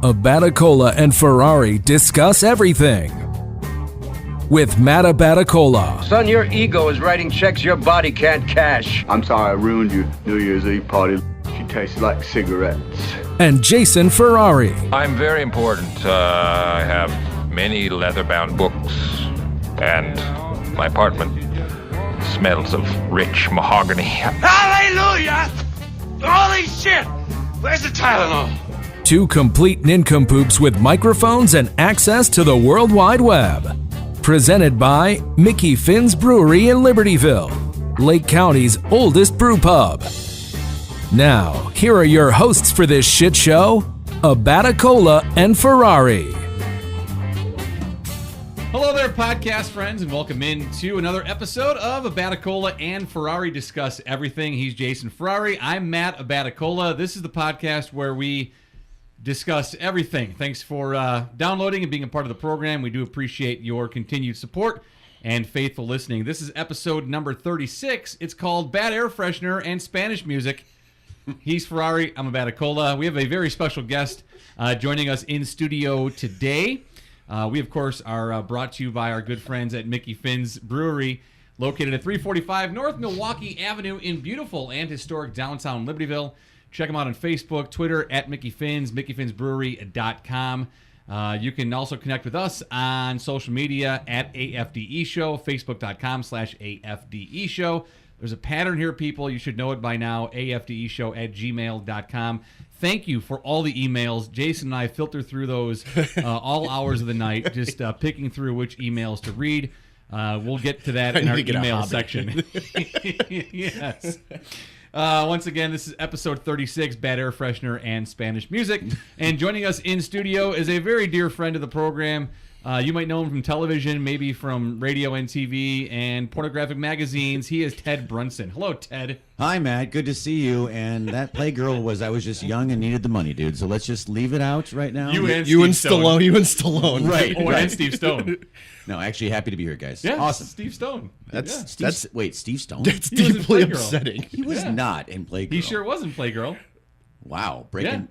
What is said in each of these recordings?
Abaticola and Ferrari discuss everything. With Matt Abaticola. Son, your ego is writing checks your body can't cash. I'm sorry I ruined your New Year's Eve party. She tasted like cigarettes. And Jason Ferrari. I'm very important. I have many leather-bound books, and my apartment smells of rich mahogany. Hallelujah! Holy shit! Where's the Tylenol? Two complete nincompoops with microphones and access to the World Wide Web. Presented by Mickey Finn's Brewery in Libertyville, Lake County's oldest brew pub. Now, here are your hosts for this shit show, Abaticola and Ferrari. Hello there, podcast friends, and welcome in to another episode of Abaticola and Ferrari Discuss Everything. He's Jason Ferrari. I'm Matt Abaticola. This is the podcast where we discuss everything. Thanks for downloading and being a part of the program. We do appreciate your continued support and faithful listening. This is episode number 36. It's called Bad Air Freshener and Spanish Music. He's Ferrari. I'm Abaticola. We have a very special guest joining us in studio today. We, of course, are brought to you by our good friends at Mickey Finn's Brewery, located at 345 North Milwaukee Avenue in beautiful and historic downtown Libertyville. Check them out on Facebook, Twitter, at Mickey Finn's, MickeyFinnsBrewery.com. You can also connect with us on social media at AFDE Show, Facebook.com/AFDE Show. There's a pattern here, people. You should know it by now, AFDEShow@gmail.com. Thank you for all the emails. Jason and I filter through those all hours of the night, just picking through which emails to read. We'll get to that in our email section. Yes. Once again, this is episode 36, Bad Air Freshener and Spanish Music. And joining us in studio is a very dear friend of the program. You might know him from television, maybe from radio and TV and pornographic magazines. He is Ted Brunson. Hello, Ted. Hi, Matt. Good to see you. And that Playgirl was, I was just young and needed the money, dude. So let's just leave it out right now. You and Stallone. Right. Oh, and Steve Stone. No, actually, happy to be here, guys. Yeah, awesome. Steve Stone. Wait, Steve Stone? That's He was in deeply Playgirl. upsetting. He was not in Playgirl. He sure was in Playgirl. Wow. Breaking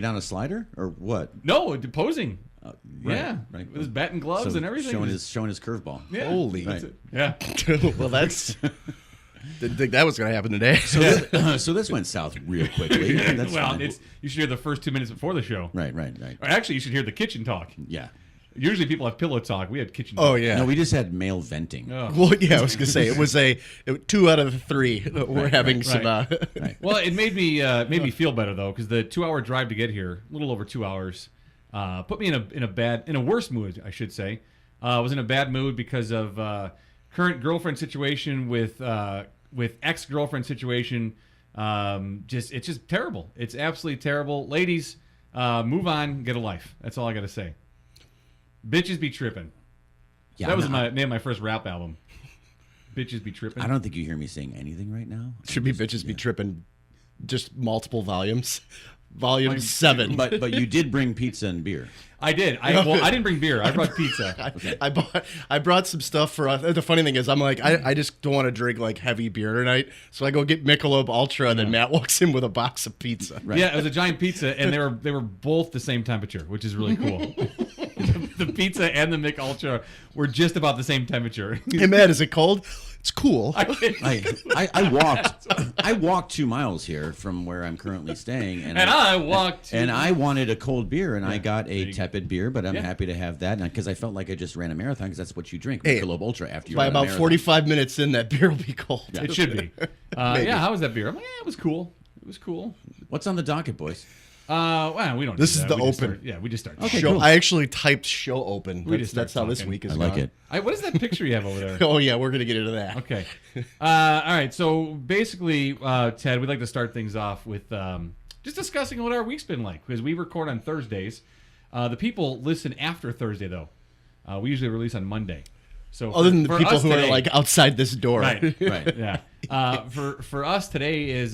down a slider? Or what? No, posing. Right, Yeah, right. with his bat and gloves So and everything. Showing his curveball. Yeah. Holy. Right. Yeah. Well, that's... Didn't think that was going to happen today. So this went south real quickly. That's Well, fine. you should hear the first 2 minutes before the show. Right. Or actually, you should hear the kitchen talk. Yeah. Usually people have pillow talk. We had kitchen talk. Oh, yeah. No, we just had male venting. Oh. Well, yeah, I was going to say, it was 2 out of 3. We're having some... Right. Well, it made me feel better though, because the 2-hour drive to get here, a little over 2 hours, put me in a worse mood, I should say. I was in a bad mood because of current girlfriend situation with ex-girlfriend situation. It's just terrible. It's absolutely terrible. Ladies, move on, get a life. That's all I got to say. Bitches be tripping. Yeah, That was my name of my first rap album. Bitches be tripping. I don't think you hear me saying anything right now. Should be bitches be tripping just multiple volumes. Volume 7. But you did bring pizza and beer. I did. I didn't bring beer. I brought pizza. I brought some stuff for us. The funny thing is, I'm like, I just don't want to drink like heavy beer tonight, so I go get Michelob Ultra, and then Matt walks in with a box of pizza. Right. Yeah, it was a giant pizza, and they were both the same temperature, which is really cool. The pizza and the Mick Ultra were just about the same temperature. Hey, Matt, is it cold? It's cool. I walked 2 miles here from where I'm currently staying, and I walked. And I wanted a cold beer, and I got a tepid beer, but I'm Yeah. happy to have that because I felt like I just ran a marathon because that's what you drink, Hey, Michelob Ultra, after you By run a about marathon. 45 minutes in, that beer will be cold. It should be. Yeah, how was that beer? I'm like, yeah, it was cool. It was cool. What's on the docket, boys? Well, we don't. This do is that. the We just open. start- we just started. Okay, Show, cool. I actually typed show open. We just That's how start this talking. week is I like gone. it. What is that picture you have over there? Oh, yeah, we're going to get into that. Okay. All right. So basically, Ted, we'd like to start things off with just discussing what our week's been like, because we record on Thursdays. The people listen after Thursday, though. We usually release on Monday. So Other than the for people us who today, are like outside this door. right, Right. yeah. For us today is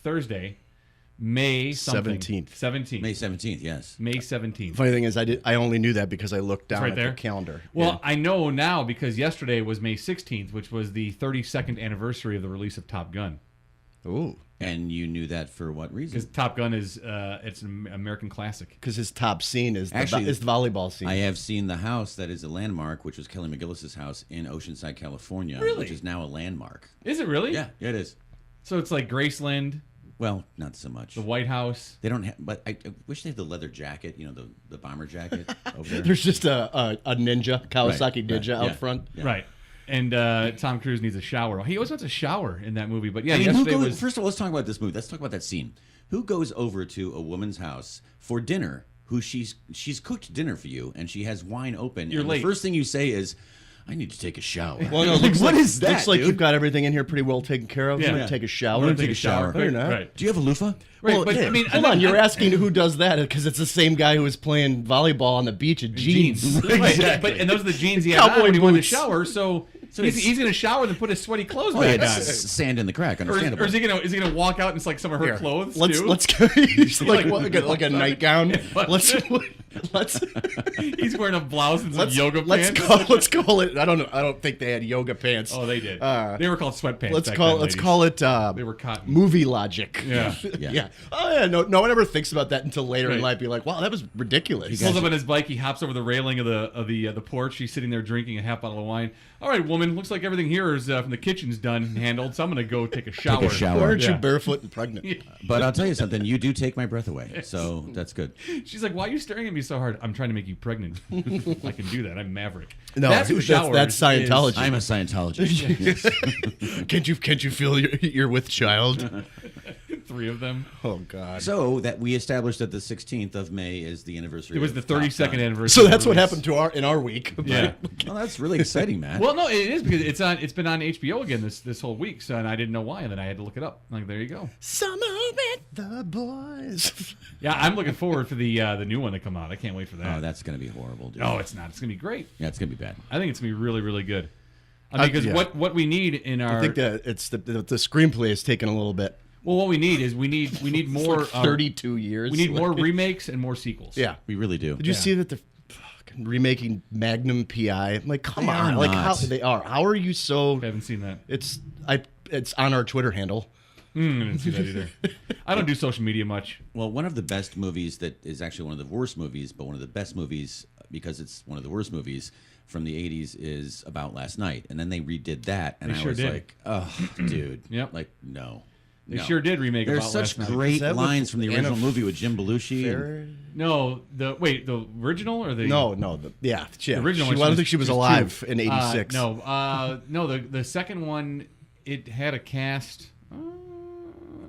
Thursday, May something. 17th. 17th. May 17th, yes. May 17th. Funny thing is, I only knew that because I looked down right at there? the calendar. Well, I know now because yesterday was May 16th, which was the 32nd anniversary of the release of Top Gun. Ooh. And you knew that for what reason? Because Top Gun is it's an American classic. Because his top scene is Actually, the volleyball scene. I have seen the house that is a landmark, which was Kelly McGillis's house in Oceanside, California, which is now a landmark. Is it really? Yeah, it is. So it's like Graceland, Well, not so much. the White House. They don't have, but I wish they had the leather jacket, the bomber jacket over there. There's just a ninja, Kawasaki Right, Ninja right, out yeah. front. Yeah. Right. And Tom Cruise needs a shower. He always wants a shower in that movie. But yeah, I mean, yesterday was... First of all, let's talk about this movie. Let's talk about that scene. Who goes over to a woman's house for dinner? Who she's cooked dinner for you, and she has wine open. You're and late. The first thing you say is, "I need to take a shower." Well, no, looks what like, is that? Looks like dude? you've got everything in here pretty well taken care of. Yeah. I'm gonna take a shower. I'm gonna take a shower. No, you're not. Right. Do you have a loofah? Right, Well, but I mean, hold on. You're asking who does that because it's the same guy who was playing volleyball on the beach in jeans. Right, and those are the jeans he had on Cowboy when he wanted to boots. shower. So he's going to shower and put his sweaty clothes Oh, yeah, back on. it's sand in the crack. Or Understandable. is he gonna walk out and it's like some of her Here, clothes let's too? let's go. like what, like a nightgown. let's He's wearing a blouse and some yoga pants. Let's call it. I don't know. I don't think they had yoga pants. Oh, they did. They were called sweatpants. Let's back call then, let's ladies. call it. They were cotton. Movie logic. Yeah. yeah. Oh yeah. No one ever thinks about that until later in Right. life. Be like, wow, that was ridiculous. He pulls up on his bike. He hops over the railing of the porch. He's sitting there drinking a half bottle of wine. All right, woman. Looks like everything here is from the kitchen's done and handled. So I'm gonna go take a shower. Take a shower. Why aren't Yeah. you barefoot and pregnant? But I'll tell you something. You do take my breath away, so that's good. She's like, "Why are you staring at me so hard?" I'm trying to make you pregnant. I can do that. I'm Maverick. No, that's who showers. that's Scientology. I'm a Scientologist. Can't you feel you're with child? Three of them. Oh God. So that we established that the 16th of May is the anniversary. It was of the 32nd Top Gun. anniversary. So that's what release. happened to our week. Yeah. Well, that's really exciting, man. Well, no, it is because it's been on HBO again this whole week, so and I didn't know why, and then I had to look it up. Like, there you go. Summer with the boys. Yeah, I'm looking forward for the new one to come out. I can't wait for that. Oh, that's gonna be horrible, dude. No, it's not. It's gonna be great. Yeah, it's gonna be bad. I think it's gonna be really, really good. I mean, because yeah. what we need in our I think that it's the screenplay has taken a little bit. well, what we need is we need more Like 32 years. we need more remakes and more sequels. Yeah. We really do. Did you see that they're fucking remaking Magnum PI? I'm like, come They on. are Like not. how they are. How are you so I haven't seen that. it's on our Twitter handle. I didn't see that either. I don't do social media much. Well, one of the best movies that is actually one of the worst movies, but one of the best movies because it's one of the worst movies from the 80s is About Last Night. And then they redid that, and They I sure was did. like, oh, dude. Yep. Like, no. They No. sure did remake There's About such Last Night. great Is that with lines from the Anna original movie with Jim Belushi. No, the original or the No, the original I one. don't think she was alive in two. '86. No, the second one it had a cast.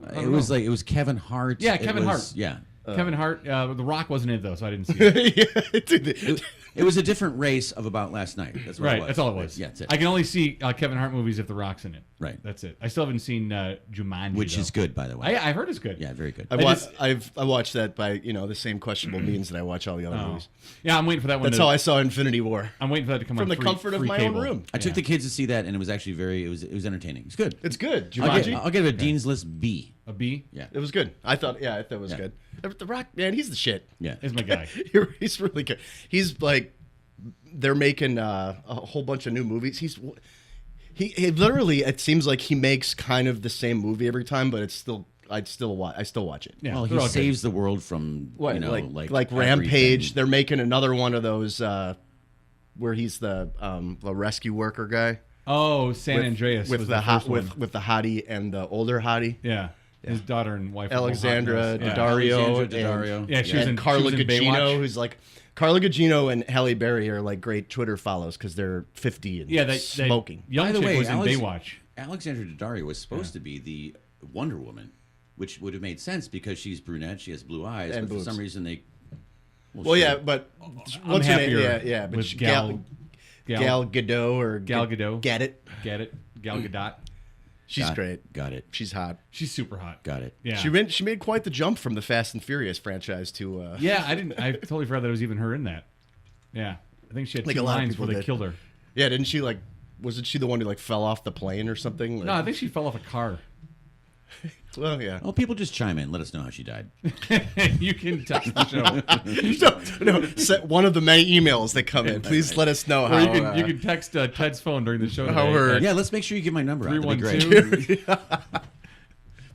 I It don't was know. like, it was Kevin Hart. Yeah, It Kevin was- Hart. Yeah. Kevin Hart. The Rock wasn't in it though, so I didn't see it. It was a different race of About Last Night. That's what it Right, was. that's all it was. Yeah, that's it. I can only see Kevin Hart movies if The Rock's in it. Right. That's it. I still haven't seen Jumanji, Which though. is good, by the way. I heard it's good. Yeah, very good. I watched that by the same questionable means that I watch all the other Oh. movies. Yeah, I'm waiting for that one. That's how I saw Infinity War I'm waiting for that to come from on the free- comfort of free my cable. own room. I took the kids to see that, and it was actually it was entertaining. It's good. It's good. I'll Jumanji. give it a Dean's List B. A B Yeah. It was good. I thought it was Yeah. good. The Rock, man, he's the shit. Yeah. is my guy. He's really good. He's like, they're making a whole bunch of new movies. He literally, it seems like he makes kind of the same movie every time, but it's still, I still watch it. Yeah, Well, they're all he good. saves the world from What, like everything. Rampage. They're making another one of those where he's the rescue worker guy. Oh, San Andreas with was the first one. with the hottie and the older hottie. Yeah. His daughter and wife. were both Alexandra hot girls. Daddario, Alexandra Daddario. and, Yeah, she was and in Carla she was in Gugino, Baywatch. who's like Carla Gugino and Halle Berry are like great Twitter follows because they're 50 and Yeah, smoking. Young By the chick way, was in Baywatch. Alexandra Daddario was supposed to be the Wonder Woman, which would have made sense because she's brunette, she has blue eyes, And but boobs. for some reason they. Well, yeah, but I'm what's her name? happier Yeah, but with Gal Gadot or Gal Gadot. Get it? Get it? Gal Gadot. She's great. Got it. She's hot. She's super hot. Got it. Yeah. She made quite the jump from the Fast and Furious franchise to Yeah, I totally forgot that it was even her in that. Yeah. I think she had Like two a lot of lines people where they did. killed her. Yeah, didn't she wasn't she the one who fell off the plane or something? No, I think she fell off a car. Well, yeah. Well, people just chime in. Let us know how she died. You can text the show. No, set one of the many emails that come in. Please let us know Or how. you can text Ted's phone during the show how today. her- at Yeah, let's make sure you give my number out. That'd be great. 312.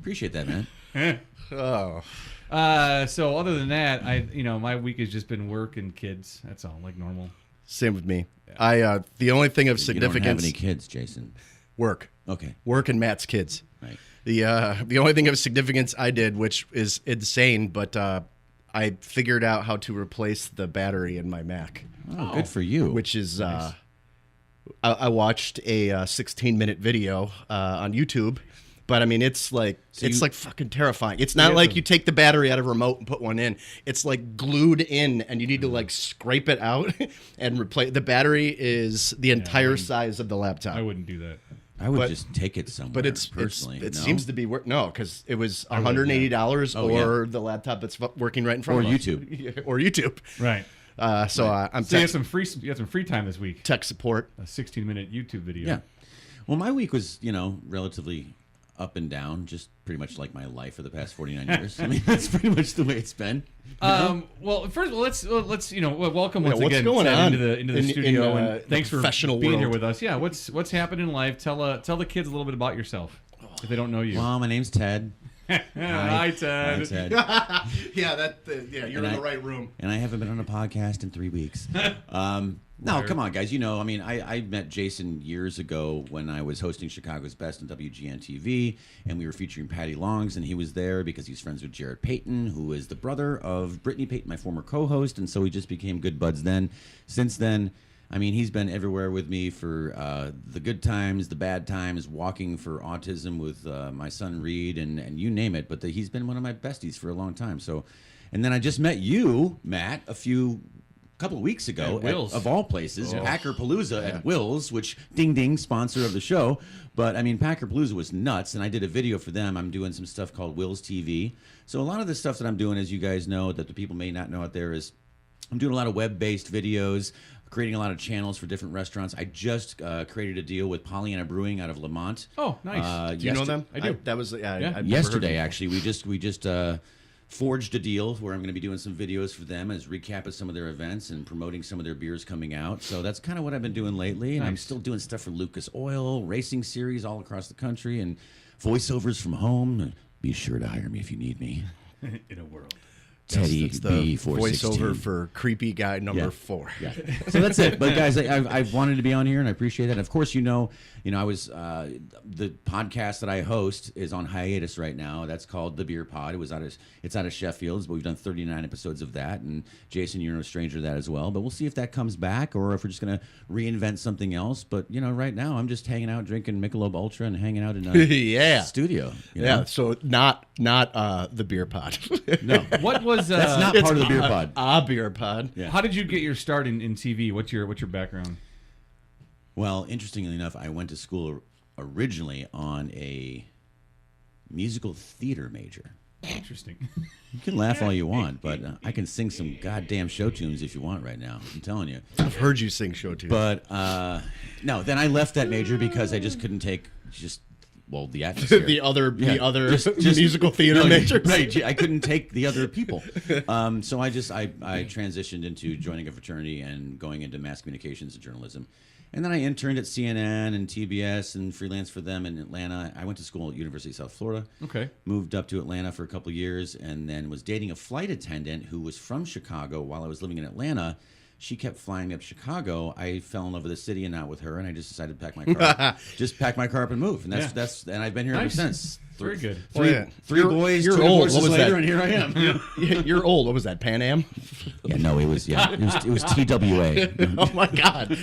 Appreciate that, man. Oh. So other than that, my week has just been work and kids. That's all, like normal. Same with me. The only thing of You don't have significance. any kids, Jason. Work. Okay. Work and Matt's kids. Right. The only thing of significance I did, which is insane, but I figured out how to replace the battery in my Mac. Oh, good for you. Which is, I watched a 16-minute video on YouTube, but I mean, it's like fucking terrifying. It's not like you take the battery out of a remote and put one in. It's like glued in, and you need to like scrape it out and replace. The battery is the entire size of the laptop. I wouldn't do that. I would just take it somewhere. But it seems to be no, because it was $180 the laptop that's working right in front of us. YouTube. Or YouTube. Right. So you had some free time this week. Tech support. A 16-minute YouTube video. Yeah. Well, my week was, relatively up and down, just pretty much like my life for the past 49 years. I mean, that's pretty much the way it's been. Well, first of all, let's welcome once what's again going Ted, on into the studio, and thanks for professional being here world. with us. Yeah, what's happening in life? Tell the kids a little bit about yourself if they don't know you. Well, my name's Ted. Hi, Ted. Hi, Ted. You're in the right room. And I haven't been on a podcast in 3 weeks. No, come on, guys. I met Jason years ago when I was hosting Chicago's Best on WGN TV, and we were featuring Patty Longs, and he was there because he's friends with Jared Payton, who is the brother of Brittany Payton, my former co-host, and so we just became good buds then. Since then, he's been everywhere with me for the good times, the bad times, walking for autism with my son Reed, and you name it. But he's been one of my besties for a long time. So, and then I just met you, Matt, couple of weeks ago at Will's. Of all places, Packer Palooza at Will's, which ding ding, sponsor of the show. But Packer Palooza was nuts, and I did a video for them. I'm doing some stuff called Will's TV. So a lot of the stuff that I'm doing, as you guys know, that the people may not know out there, is I'm doing a lot of web-based videos, creating a lot of channels for different restaurants. I just created a deal with Pollyanna Brewing out of Lamont. Oh, nice. Do you know them? I do. That was Yesterday, actually, we just forged a deal where I'm going to be doing some videos for them as recap of some of their events and promoting some of their beers coming out. So that's kind of what I've been doing lately. And I'm still doing stuff for Lucas Oil, racing series all across the country, and voiceovers from home. Be sure to hire me if you need me. In a world. Teddy it's the B416. voiceover for creepy guy number 4. Yeah. So that's it. But guys, I've wanted to be on here, and I appreciate that. And of course, I was the podcast that I host is on hiatus right now. That's called The Beer Pod. It's out of Sheffield's, but we've done 39 episodes of that. And Jason, you're no stranger to that as well. But we'll see if that comes back or if we're just gonna reinvent something else. But right now I'm just hanging out, drinking Michelob Ultra, and hanging out in a studio. Yeah. So not the Beer Pod. No. What was that's not part of the Beer Pod. A Beer Pod. Yeah. How did you get your start in TV? What's your background? Well, interestingly enough, I went to school originally on a musical theater major. Interesting. You can laugh all you want, but I can sing some goddamn show tunes if you want right now. I'm telling you. I've heard you sing show tunes. But no, then I left that major because I just couldn't take the atmosphere. the other just musical theater majors. Right. I couldn't take the other people. So I transitioned into joining a fraternity and going into mass communications and journalism. And then I interned at CNN and TBS and freelanced for them in Atlanta. I went to school at University of South Florida. Okay. Moved up to Atlanta for a couple of years and then was dating a flight attendant who was from Chicago while I was living in Atlanta. She kept flying me up Chicago. I fell in love with the city and not with her, and I just decided to pack my car up and move. And and I've been here ever since. Very good. Three boys, you're two old. horses What was later, that? and here I am. You're old. What was that? Pan Am? Yeah, no, it was TWA. Oh my God!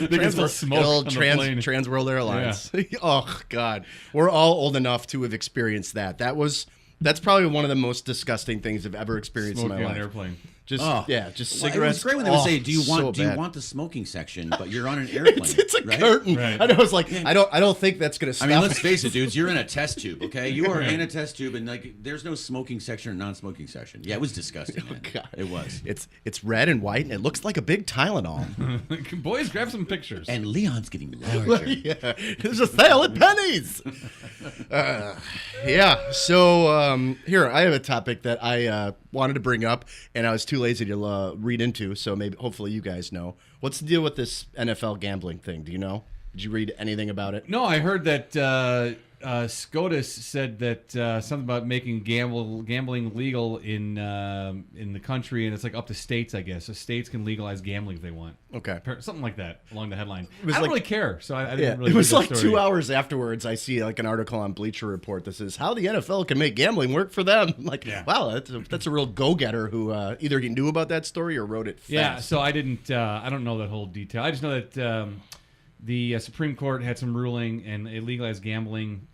Trans World Airlines. Yeah. Oh God, we're all old enough to have experienced that. That's probably one of the most disgusting things I've ever experienced in my life. On an airplane. Just cigarettes. Well, it was great when they would say, "Do you want the smoking section?" But you're on an airplane. It's a right? curtain. Right. And I was like, I don't think that's gonna stop. I mean, let's face it, dudes. You're in a test tube, okay? You are in a test tube, and there's no smoking section or non-smoking section. Yeah, it was disgusting. Man. God. It was. It's red and white, and it looks like a big Tylenol. Boys, grab some pictures. And Leon's getting larger. Yeah, there's a sale at Penny's. Yeah. So here I have a topic that I wanted to bring up, and I was too lazy to read into. So hopefully, you guys know what's the deal with this NFL gambling thing. Do you know? Did you read anything about it? No, I heard that SCOTUS said that something about making gambling legal in the country, and it's like up to states, I guess. So states can legalize gambling if they want. Okay. Something like that along the headline. I like- don't really care, so I Yeah, didn't really it was read like that story. 2 hours afterwards. I see like an article on Bleacher Report that says how the NFL can make gambling work for them. I'm like, Yeah. wow, that's a real go-getter who either he knew about that story or wrote it fast. Yeah, so I didn't. I don't know that whole detail. I just know that the Supreme Court had some ruling and it legalized gambling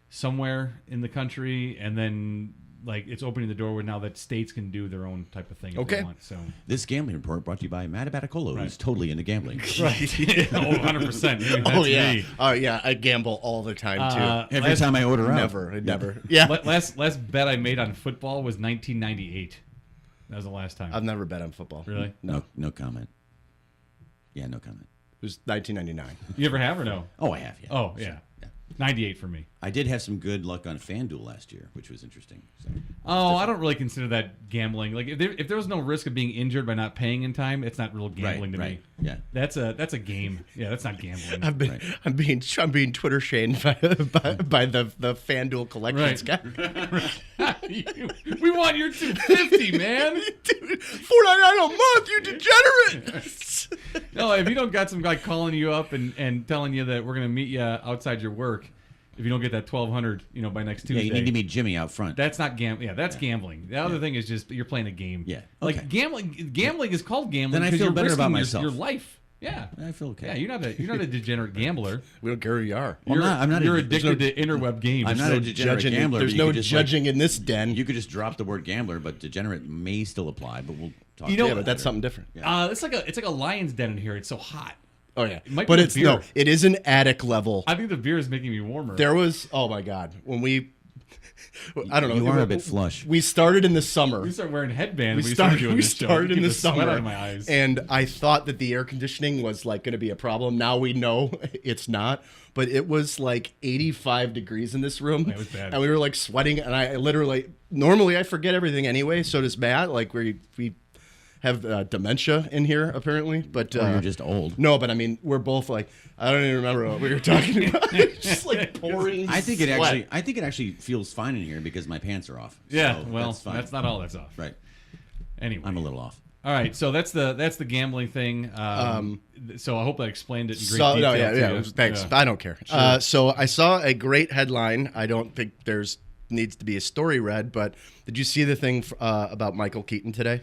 somewhere in the country, and then like it's opening the door where now that states can do their own type of thing if Okay. they want. So This gambling report brought to you by Matt Abaticola, who's totally into gambling. right, 100%. Oh yeah, Me. oh yeah. I gamble all the time too. Every time I order out. Never. Yeah, Last bet I made on football was 1998. That was the last time. I've never bet on football. Really? No comment. Yeah, no comment. It was 1999. You ever have or no? Oh, I have, yeah. Oh yeah, 98 for me. I did have some good luck on FanDuel last year, which was interesting. So. Oh, I don't really consider that gambling. Like if there was no risk of being injured by not paying in time, it's not real gambling to me. Yeah. That's a game. Yeah, that's not gambling. I'm being Twitter shamed by the FanDuel collections guy. We want your 250, man. Dude, $4.99 a month, you degenerate. No, if you don't got some guy calling you up and telling you that we're gonna meet you outside your work, if you don't get that 1,200, by next Tuesday. Yeah, you need to meet Jimmy out front. That's not gambling. Yeah, that's gambling. The other thing is just you're playing a game. Yeah. Like Okay. gambling is called gambling. Then I 'cause feel you're better about risking myself. your life. Yeah. I feel okay. Yeah, you're not a degenerate gambler. We don't care who you are. Well, I'm not You're a- addicted to interweb games. I'm not a degenerate gambler. There's but no you could just, judging in this den. You could just drop the word gambler, but degenerate may still apply. But we'll talk. You know- yeah, about but that's that something different. It's like a lion's den in here. It's so hot. Oh yeah, might but be the it's beer. no. It is an attic level. I think the beer is making me warmer. There was oh my god when we. I don't know. You are a bit flush. We started in the summer. We start wearing headbands. We started started. doing We this show. started in Keep the sweat summer, out of my eyes. and I thought that the air conditioning was like going to be a problem. Now we know it's not. But it was like 85 degrees in this room, It was bad. and we were like sweating. And I literally, normally I forget everything anyway. So does Matt. Like we have dementia in here apparently, but Or you're just old. no. But I mean, we're both like I don't even remember what we were talking about. It's just like pouring. I think it sweat. actually feels fine in here because my pants are off. Yeah, So well, that's fine. that's not all that's off. Right. Anyway, I'm a little off. all right. So that's the gambling thing. So I hope I explained it in great So, detail. no, yeah, to yeah. you. Thanks. Yeah. I don't care. So I saw a great headline. I don't think there's needs to be a story read, but did you see the thing about Michael Keaton today?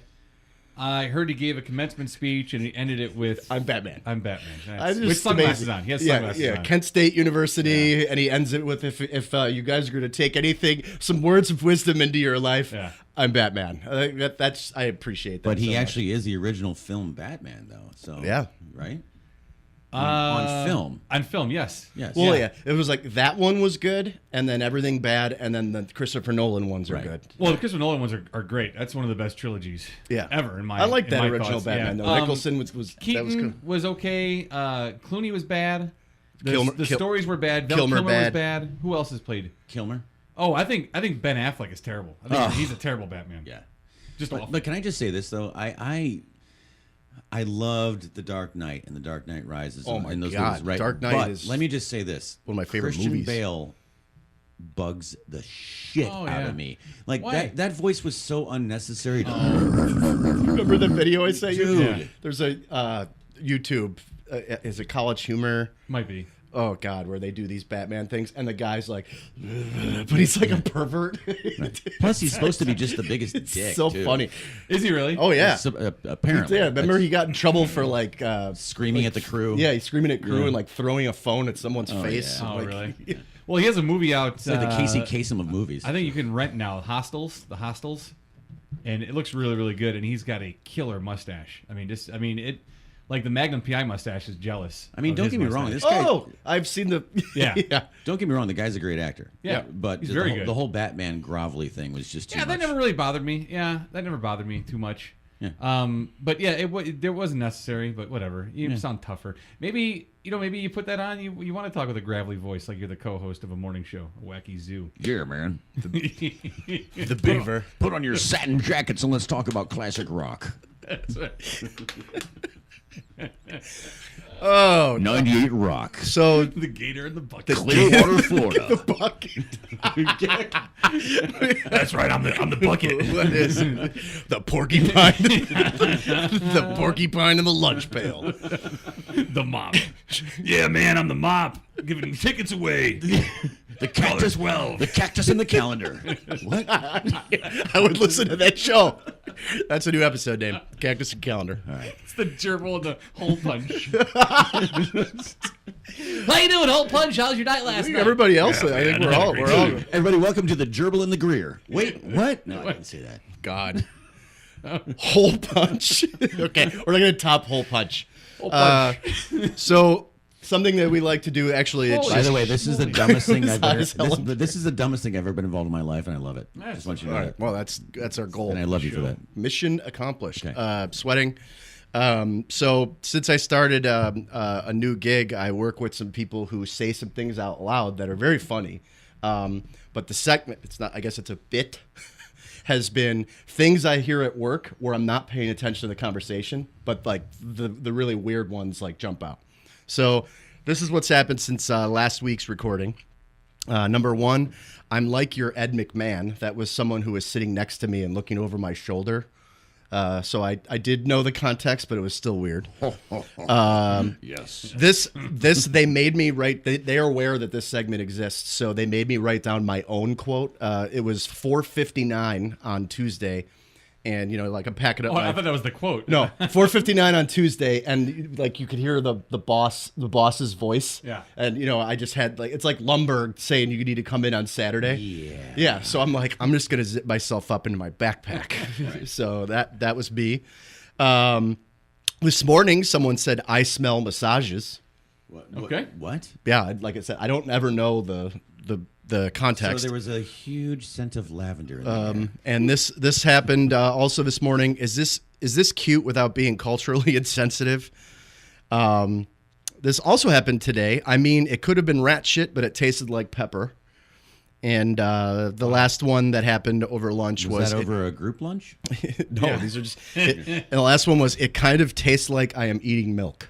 I heard he gave a commencement speech and he ended it with I'm Batman. I'm Batman. I just With sunglasses amazing. on. He has Yeah, sunglasses yeah. on. Kent State University, and he ends it with if you guys are going to take anything, some words of wisdom into your life. Yeah. I'm Batman. I think that's I appreciate that. But he so much. actually is the original film Batman, though. So Yeah. right. On film. On film, yes. Yes. Well, yeah. It was like that one was good, and then everything bad, and then the Christopher Nolan ones are Right. good. Well, the Christopher Nolan ones are great. That's one of the best trilogies ever in my I like in that my original thoughts. Batman Yeah. though. Nicholson was Keaton that was good. was okay. Clooney was bad. The Kil- stories were bad. Val Kilmer Kilmer bad. was bad. Who else has played? Kilmer. Oh, I think Ben Affleck is terrible. I think he's a terrible Batman. Yeah. Just awful. But can I just say this though? I loved The Dark Knight and The Dark Knight Rises. Oh my and those God, movies, right? Dark Knight but is let me just say this: one of my favorite Christian movies. Bale bugs the shit Oh, out yeah. of me. Like Why? that voice was so unnecessary. Remember the video I sent you? Dude. Yeah. There's a YouTube. Is it College Humor? Might be. Oh God, where they do these Batman things, and the guy's like, but he's like a pervert. Plus, he's supposed to be just the biggest It's dick. so too. funny. Is he really? Oh yeah, Apparently, yeah. Remember he got in trouble for like screaming at the crew. yeah, he's screaming at crew and like throwing a phone at someone's face. yeah. Oh, Like, really? Well, he has a movie out. It's like the Casey Kasem of movies. I think you can rent now. The Hostels, and it looks really, really good. And he's got a killer mustache. It. Like the Magnum PI mustache is jealous. I mean, of don't his get me wrong. mustache. This guy. Oh, I've seen the. Yeah. yeah. Don't get me wrong. The guy's a great actor. Yeah. but he's the very whole, good. The whole Batman grovelly thing was just too Yeah, much. that never really bothered me. Yeah, that never bothered me too much. Yeah. But yeah, there wasn't necessary. But whatever. You sound tougher. Maybe you put that on. You want to talk with a gravelly voice, like you're the co-host of a morning show, a wacky zoo. Yeah, man. The beaver. Put on your satin jackets and let's talk about classic rock. That's right. Oh, 98 Rock. so The gator in the bucket. Clearwater, Florida. the bucket. That's right. I'm the bucket. What is it? The porcupine? The porcupine in the lunch pail. The mop. Yeah, man, I'm the mop. Giving tickets away. The cactus, the cactus in the calendar. What? I would listen to that show. That's a new episode name. Cactus and Calendar. All right. It's the gerbil and the hole punch. How you doing, hole punch? How's your night last night? Everybody else, I think we're all. Everybody, welcome to the Gerbil and the Greer. Wait, what? No, I didn't say that. God. Hole punch. Okay, we're not gonna top hole punch. So something that we like to do, actually. It's By the way, this is the dumbest thing I've ever. His eyes This is the dumbest thing I've ever been involved in my life, and I love it. I just want you to know all right. that. Well, that's our goal. And I love you for that. Mission accomplished. Okay. Sweating. So since I started a new gig, I work with some people who say some things out loud that are very funny. But the segment, it's not. I guess it's a bit. Has been things I hear at work where I'm not paying attention to the conversation, but like the really weird ones like jump out. So this is what's happened since last week's recording. Number one, I'm like your Ed McMahon. That was someone who was sitting next to me and looking over my shoulder. So I did know the context, but it was still weird. Yes. This they made me write. They are aware that this segment exists, so they made me write down my own quote. It was 4:59 on Tuesday, and like I'm packing up. Oh, I thought that was the quote. No, 4:59 on Tuesday, and like you could hear the boss's voice. Yeah. And I just had it's like Lumberg saying you need to come in on Saturday. Yeah. Yeah. So I'm like, I'm just gonna zip myself up into my backpack. So that was me. This morning, someone said I smell massages. Okay. What? Yeah, like I said, I don't ever know the context. So there was a huge scent of lavender in the air. And this happened also this morning. Is this cute without being culturally insensitive? This also happened today. I mean, it could have been rat shit, but it tasted like pepper. And the last one that happened over lunch was that over a group lunch? no, these are just. And the last one was it kind of tastes like I am eating milk.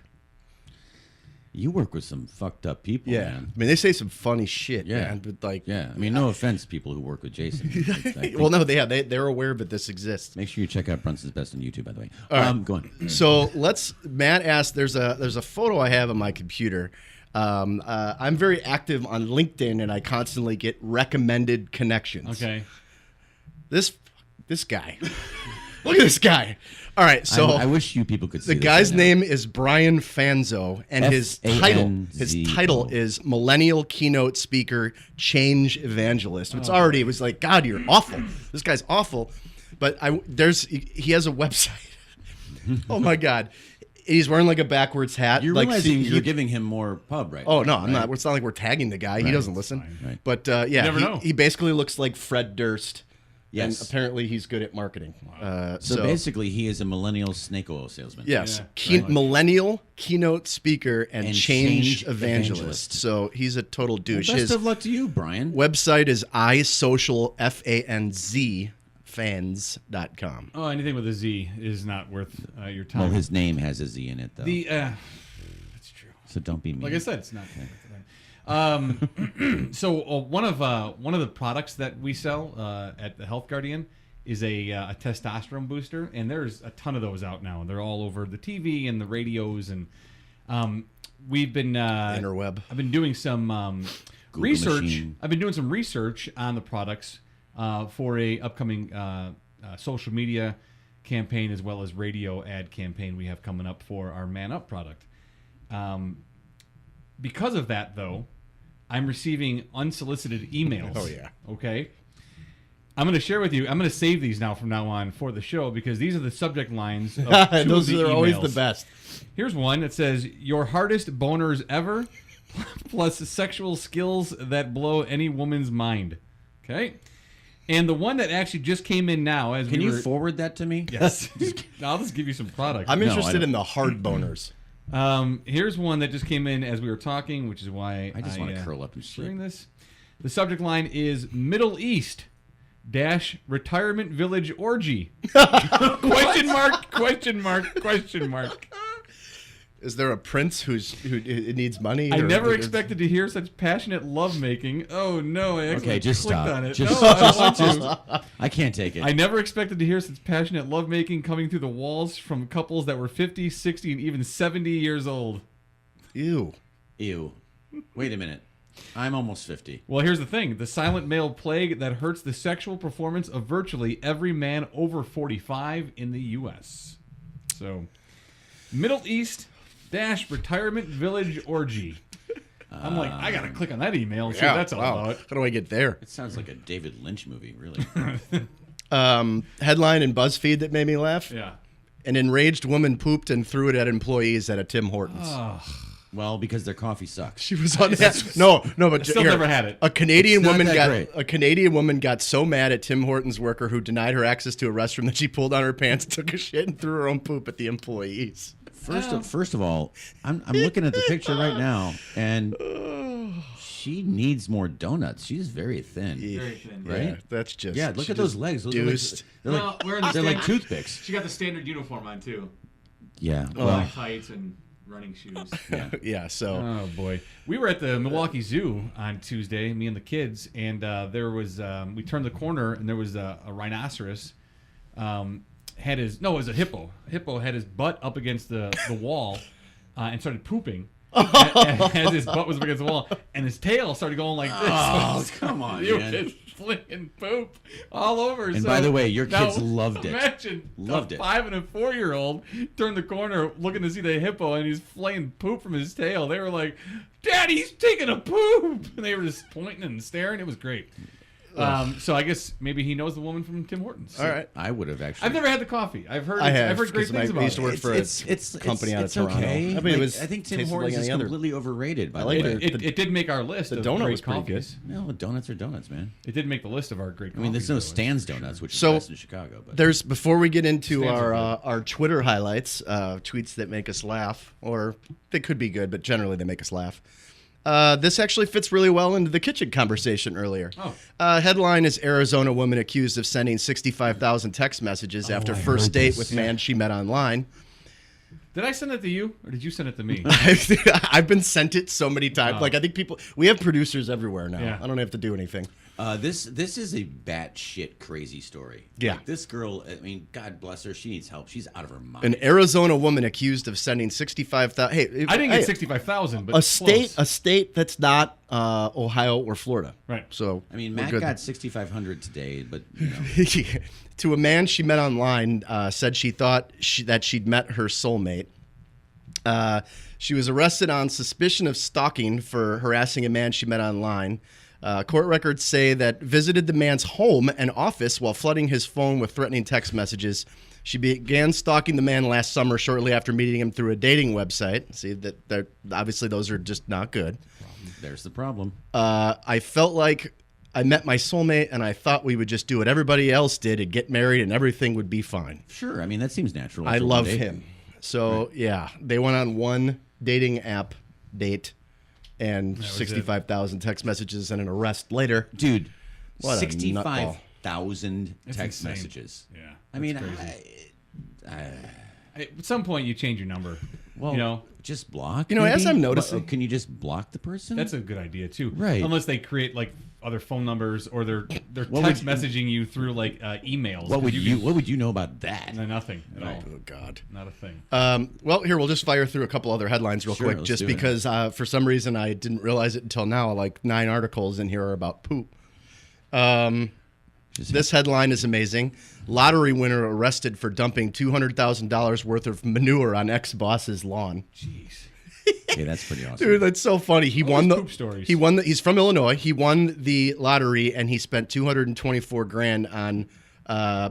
You work with some fucked up people, Yeah, man. I mean they say some funny shit, Yeah. man. But like, Yeah, I mean, no offense, people who work with Jason. I think- well, no, they're aware that this exists. Make sure you check out Brunson's Best on YouTube, by the way. All right. Go on. So Matt asked, there's a photo I have on my computer. I'm very active on LinkedIn, and I constantly get recommended connections. Okay. This guy, look at this guy. All right, so I wish you people could see the this guy's right now. name is Brian Fanzo, and his title is Millennial Keynote Speaker, Change Evangelist. It was like, God, you're awful. This guy's awful. But he has a website. Oh my God. He's wearing like a backwards hat. You're like, realizing you're giving him more pub right Oh now, no, I'm not. It's not like we're tagging the guy. He doesn't listen. Right. But yeah, never know. he basically looks like Fred Durst. Yes. And apparently he's good at marketing. So basically, he is a millennial snake oil salesman. Yes, Yeah, millennial keynote speaker and change change evangelist. evangelist. So he's a total Well, douche. best His of luck to you, Brian. website is isocialfanz fans.com. Oh, anything with a Z is not worth your time. Well, his name has a Z in it, though. That's true. So don't be mean. Like I said, it's not. So one of the products that we sell at the Health Guardian is a testosterone booster, and there's a ton of those out now. They're all over the TV and the radios, and we've been Interweb. I've been doing some Google research. machine. I've been doing some research on the products for a upcoming social media campaign as well as radio ad campaign we have coming up for our Man Up product. Because of that, though, I'm receiving unsolicited emails. Oh, yeah. Okay. I'm going to share with you. I'm going to save these now from now on for the show because these are the subject lines. Of two Those of the are always emails. the best. Here's one that says, "Your hardest boners ever, plus sexual skills that blow any woman's mind." Okay. And the one that actually just came in now, as Can we you were, forward that to me? yes, I'll just give you some product. I'm No, I interested don't. in the hard boners. Here's one that just came in as we were talking, which is why I just want to curl up and sleep. sharing this. The subject line is Middle East - retirement village orgy. Question mark, question mark, question mark. Is there a prince who needs money? I never expected to hear such passionate lovemaking. Oh no! I actually just clicked stop. on it. Just, no, I don't want to. I can't take it. I never expected to hear such passionate lovemaking coming through the walls from couples that were 50, 60, and even 70 years old. Ew. Wait a minute. I'm almost 50. Well, here's the thing. The silent male plague that hurts the sexual performance of virtually every man over 45 in the U.S. So, Middle East - retirement village orgy. I'm like, I got to click on that email and see what that's all about. How do I get there? It sounds like a David Lynch movie, really. Headline in BuzzFeed that made me laugh. Yeah. An enraged woman pooped and threw it at employees at a Tim Hortons. Well, because their coffee sucks. She was on that. No, but Still never had it. A Canadian It's not woman that got great. a Canadian woman got so mad at Tim Hortons worker who denied her access to a restroom that she pulled on her pants, took a shit, and threw her own poop at the employees. First of all, I'm looking at the picture right now, and she needs more donuts. She's very thin. Very thin. Right? Yeah, that's just Look at those legs. Those deuced. are like, they're like toothpicks. She got the standard uniform on, too. Yeah. Black tights and running shoes. Yeah. So Oh boy, we were at the Milwaukee Zoo on Tuesday, me and the kids, and there was we turned the corner and there was a rhinoceros. It was a hippo. Hippo had his butt up against the wall and started pooping. As his butt was up against the wall, and his tail started going like this. Oh, come on, You man. just flinging poop all over. And by the way, your kids loved it. Imagine Loved a it. 5 and a 4-year-old turned the corner looking to see the hippo, and he's flaying poop from his tail. They were like, "Daddy's taking a poop," and they were just pointing and staring. It was great. So I guess maybe he knows the woman from Tim Hortons. all right. I would have actually. I've never had the coffee. I've heard. I have, I've heard great 'cause things I about used to it. work for a company out of it's Toronto. okay. I mean, I think Tim tasted Hortons like is any other. completely overrated. By the like way, it. It did make our list. The of donut great was pretty good. coffees. no, donuts are donuts, man. It did make the list of our great. I mean, there's no coffees, though. Stan's Donuts, which is So, best in Chicago. But There's before we get into Stands are our Twitter highlights, tweets that make us laugh, or they could be good, but generally they make us laugh. This actually fits really well into the kitchen conversation earlier. Headline is Arizona woman accused of sending 65,000 text messages after first date with man she met online. Did I send it to you, or did you send it to me? I've been sent it so many times. Like I think we have producers everywhere now. Yeah. I don't have to do anything. this is a batshit crazy story. Yeah. Like, this girl, I mean, God bless her, she needs help. She's out of her mind. An Arizona woman accused of sending 65,000. Hey, I didn't get 65,000, but a state that's not Ohio or Florida. Right. So I mean, we're Matt good. got 6,500 today, but you know. To a man she met online, said she thought that she'd met her soulmate. She was arrested on suspicion of stalking for harassing a man she met online. Court records say that visited the man's home and office while flooding his phone with threatening text messages. She began stalking the man last summer shortly after meeting him through a dating website. See, that obviously those are just not good. There's the problem. I felt like I met my soulmate and I thought we would just do what everybody else did and get married and everything would be fine. Sure, I mean, that seems natural. I after love one date. him. So, yeah, they went on one dating app date and 65,000 text messages and an arrest later. Dude, What a 65,000 That's text insane. messages. Yeah, I mean, at some point you change your number. well, You know, just block. You know, as maybe? I'm noticing- Can you just block the person? that's a good idea too. Right. Unless they create like other phone numbers or they're What text would- messaging you through like emails. What would 'Cause What would you know about that? No, nothing at all. Oh, God. Not a thing. Well, here, we'll just fire through a couple other headlines real Sure, quick, let's just do it. because for some reason I didn't realize it until now. Like 9 articles in here are about poop. This headline is amazing. Lottery winner arrested for dumping $200,000 worth of manure on ex-boss's lawn. Jeez. Hey, that's pretty awesome. Dude, that's so funny. He won the poop stories. He's from Illinois. He won the lottery and he spent $224,000 on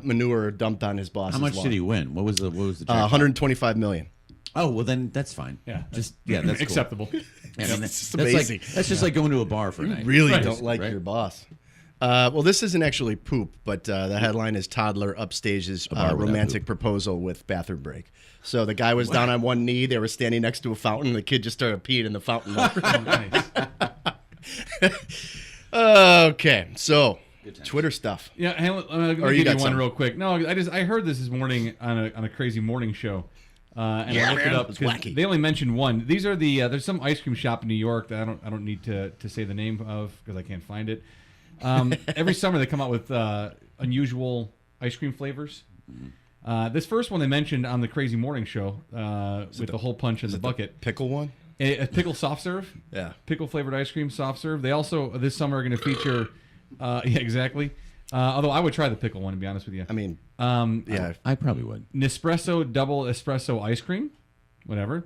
manure dumped on his boss's How much lawn. did he win? What was the jackpot? 125 million. Oh, well then that's fine. Yeah. That's cool. Acceptable. Yeah, I mean, It's that's amazing. Like, that's just like going to a bar for a night. Really Right. don't like Right. your boss. Well, this isn't actually poop, but the headline is toddler upstages bar without romantic proposal with bathroom break. So the guy was down on one knee. They were standing next to a fountain. The kid just started peeing in the fountain. Nice. Okay, so Twitter stuff. Yeah, let me Or you give got you one some. real quick. No, I heard this morning on a crazy morning show. And I looked it up It's because wacky. they only mentioned one. These are the there's some ice cream shop in New York that I don't need to say the name of because I can't find it. Every summer they come out with unusual ice cream flavors. This first one they mentioned on the Crazy Morning Show with the hole punch in the bucket. Pickle one? A pickle soft serve. Yeah. Pickle flavored ice cream soft serve. They also this summer are going to feature. Yeah, exactly. Although I would try the pickle one to be honest with you. I mean, Yeah, I probably would. Nespresso double espresso ice cream, whatever.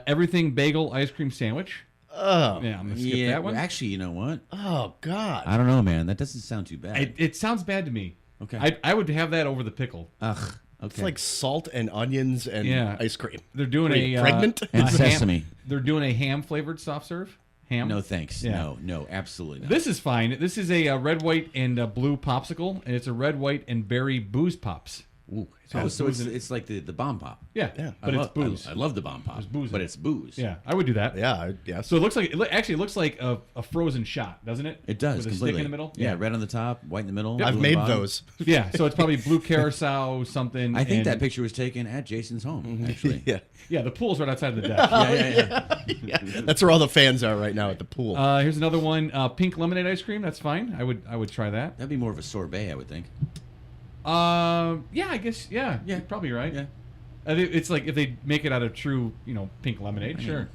Everything bagel ice cream sandwich. oh, Yeah, I'm gonna skip that one. Actually, you know what? oh God. I don't know, man. That doesn't sound too bad. It sounds bad to me. Okay. I would have that over the pickle. Ugh. Okay. It's like salt and onions and Yeah. ice cream. They're doing Wait, a pregnant? And ham- sesame. They're doing a ham flavored soft serve. Ham. No thanks. Yeah. No, absolutely not. This is fine. This is a red, white, and blue popsicle, and it's a red, white, and berry booze pops. Ooh. So So it's- it's like the bomb pop. Yeah, Yeah. but it's booze. I love the bomb pop. booze but in it. it's booze. Yeah, I would do that. Yeah, yeah. So it looks like it looks like a frozen shot, doesn't it? It does with a completely. stick in the middle. Yeah, red on the top, white in the middle. I've blue on made the bottom. those. Yeah, so it's probably blue carousel something. I think and- that picture was taken at Jason's home. Actually. Yeah. Yeah, the pool's right outside the desk. Yeah. That's where all the fans are right now at the pool. Here's another one: pink lemonade ice cream. That's fine. I would try that. That'd be more of a sorbet, I would think. Yeah, I guess. Yeah, you're probably right. Yeah. I think it's like if they make it out of true, pink lemonade. I mean, Sure.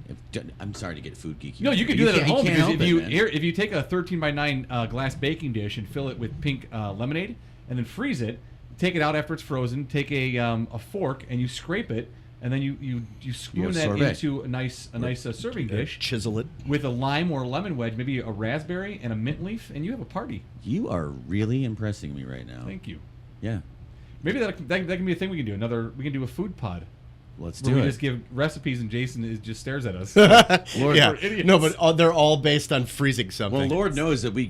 I'm sorry to get food geeky. No, you can do that at can't- home can't because help if it, you man. if you take a 13x9 glass baking dish and fill it with pink lemonade and then freeze it, take it out after it's frozen. Take a fork and you scrape it, and then you spoon have that sorbet. into a nice serving dish Chisel it. with a lime or a lemon wedge, maybe a raspberry and a mint leaf, and you have a party. You are really impressing me right now. Thank you. Yeah. Maybe that can be a thing we can do. We can do a food pod. Let's Where do we it. just give recipes and Jason just stares at us. Lord, Yeah. we're idiots. No, but they're all based on freezing something. Well, Lord knows that we,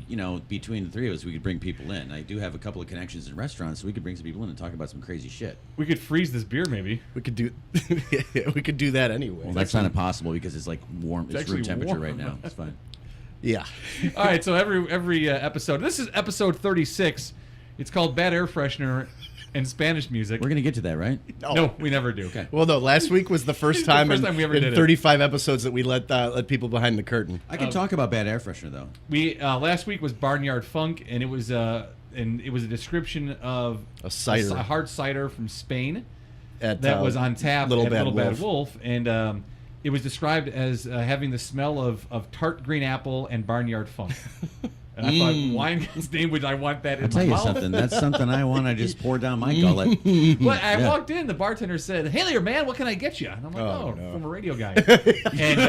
between the three of us, we could bring people in. I do have a couple of connections in restaurants, so we could bring some people in and talk about some crazy shit. We could freeze this beer, maybe. we could do we could do that anyway. Well, that's not impossible because it's like warm. It's room actually temperature warm. right now. It's fine. Yeah. All right, so every episode. This is episode 36. It's called Bad Air Freshener and Spanish music. We're gonna get to that, right? No, we never do. Okay. Well, no. Last week was the first time, first time we ever in did it. 35 episodes that we let people behind the curtain. I can talk about bad air freshener though. We last week was Barnyard Funk, and it was a description of A cider. a hard cider from Spain At, that was on tap Little at Bad Little Bad Wolf. Wolf, and it was described as having the smell of tart green apple and Barnyard Funk. And I thought, why in God's name would I want that in I'll tell my you mouth? something. That's something I want to just pour down my gullet. Well, I walked in, the bartender said, "Hey there, man, what can I get you?" And I'm like, Oh, "Oh, no. from a radio guy." And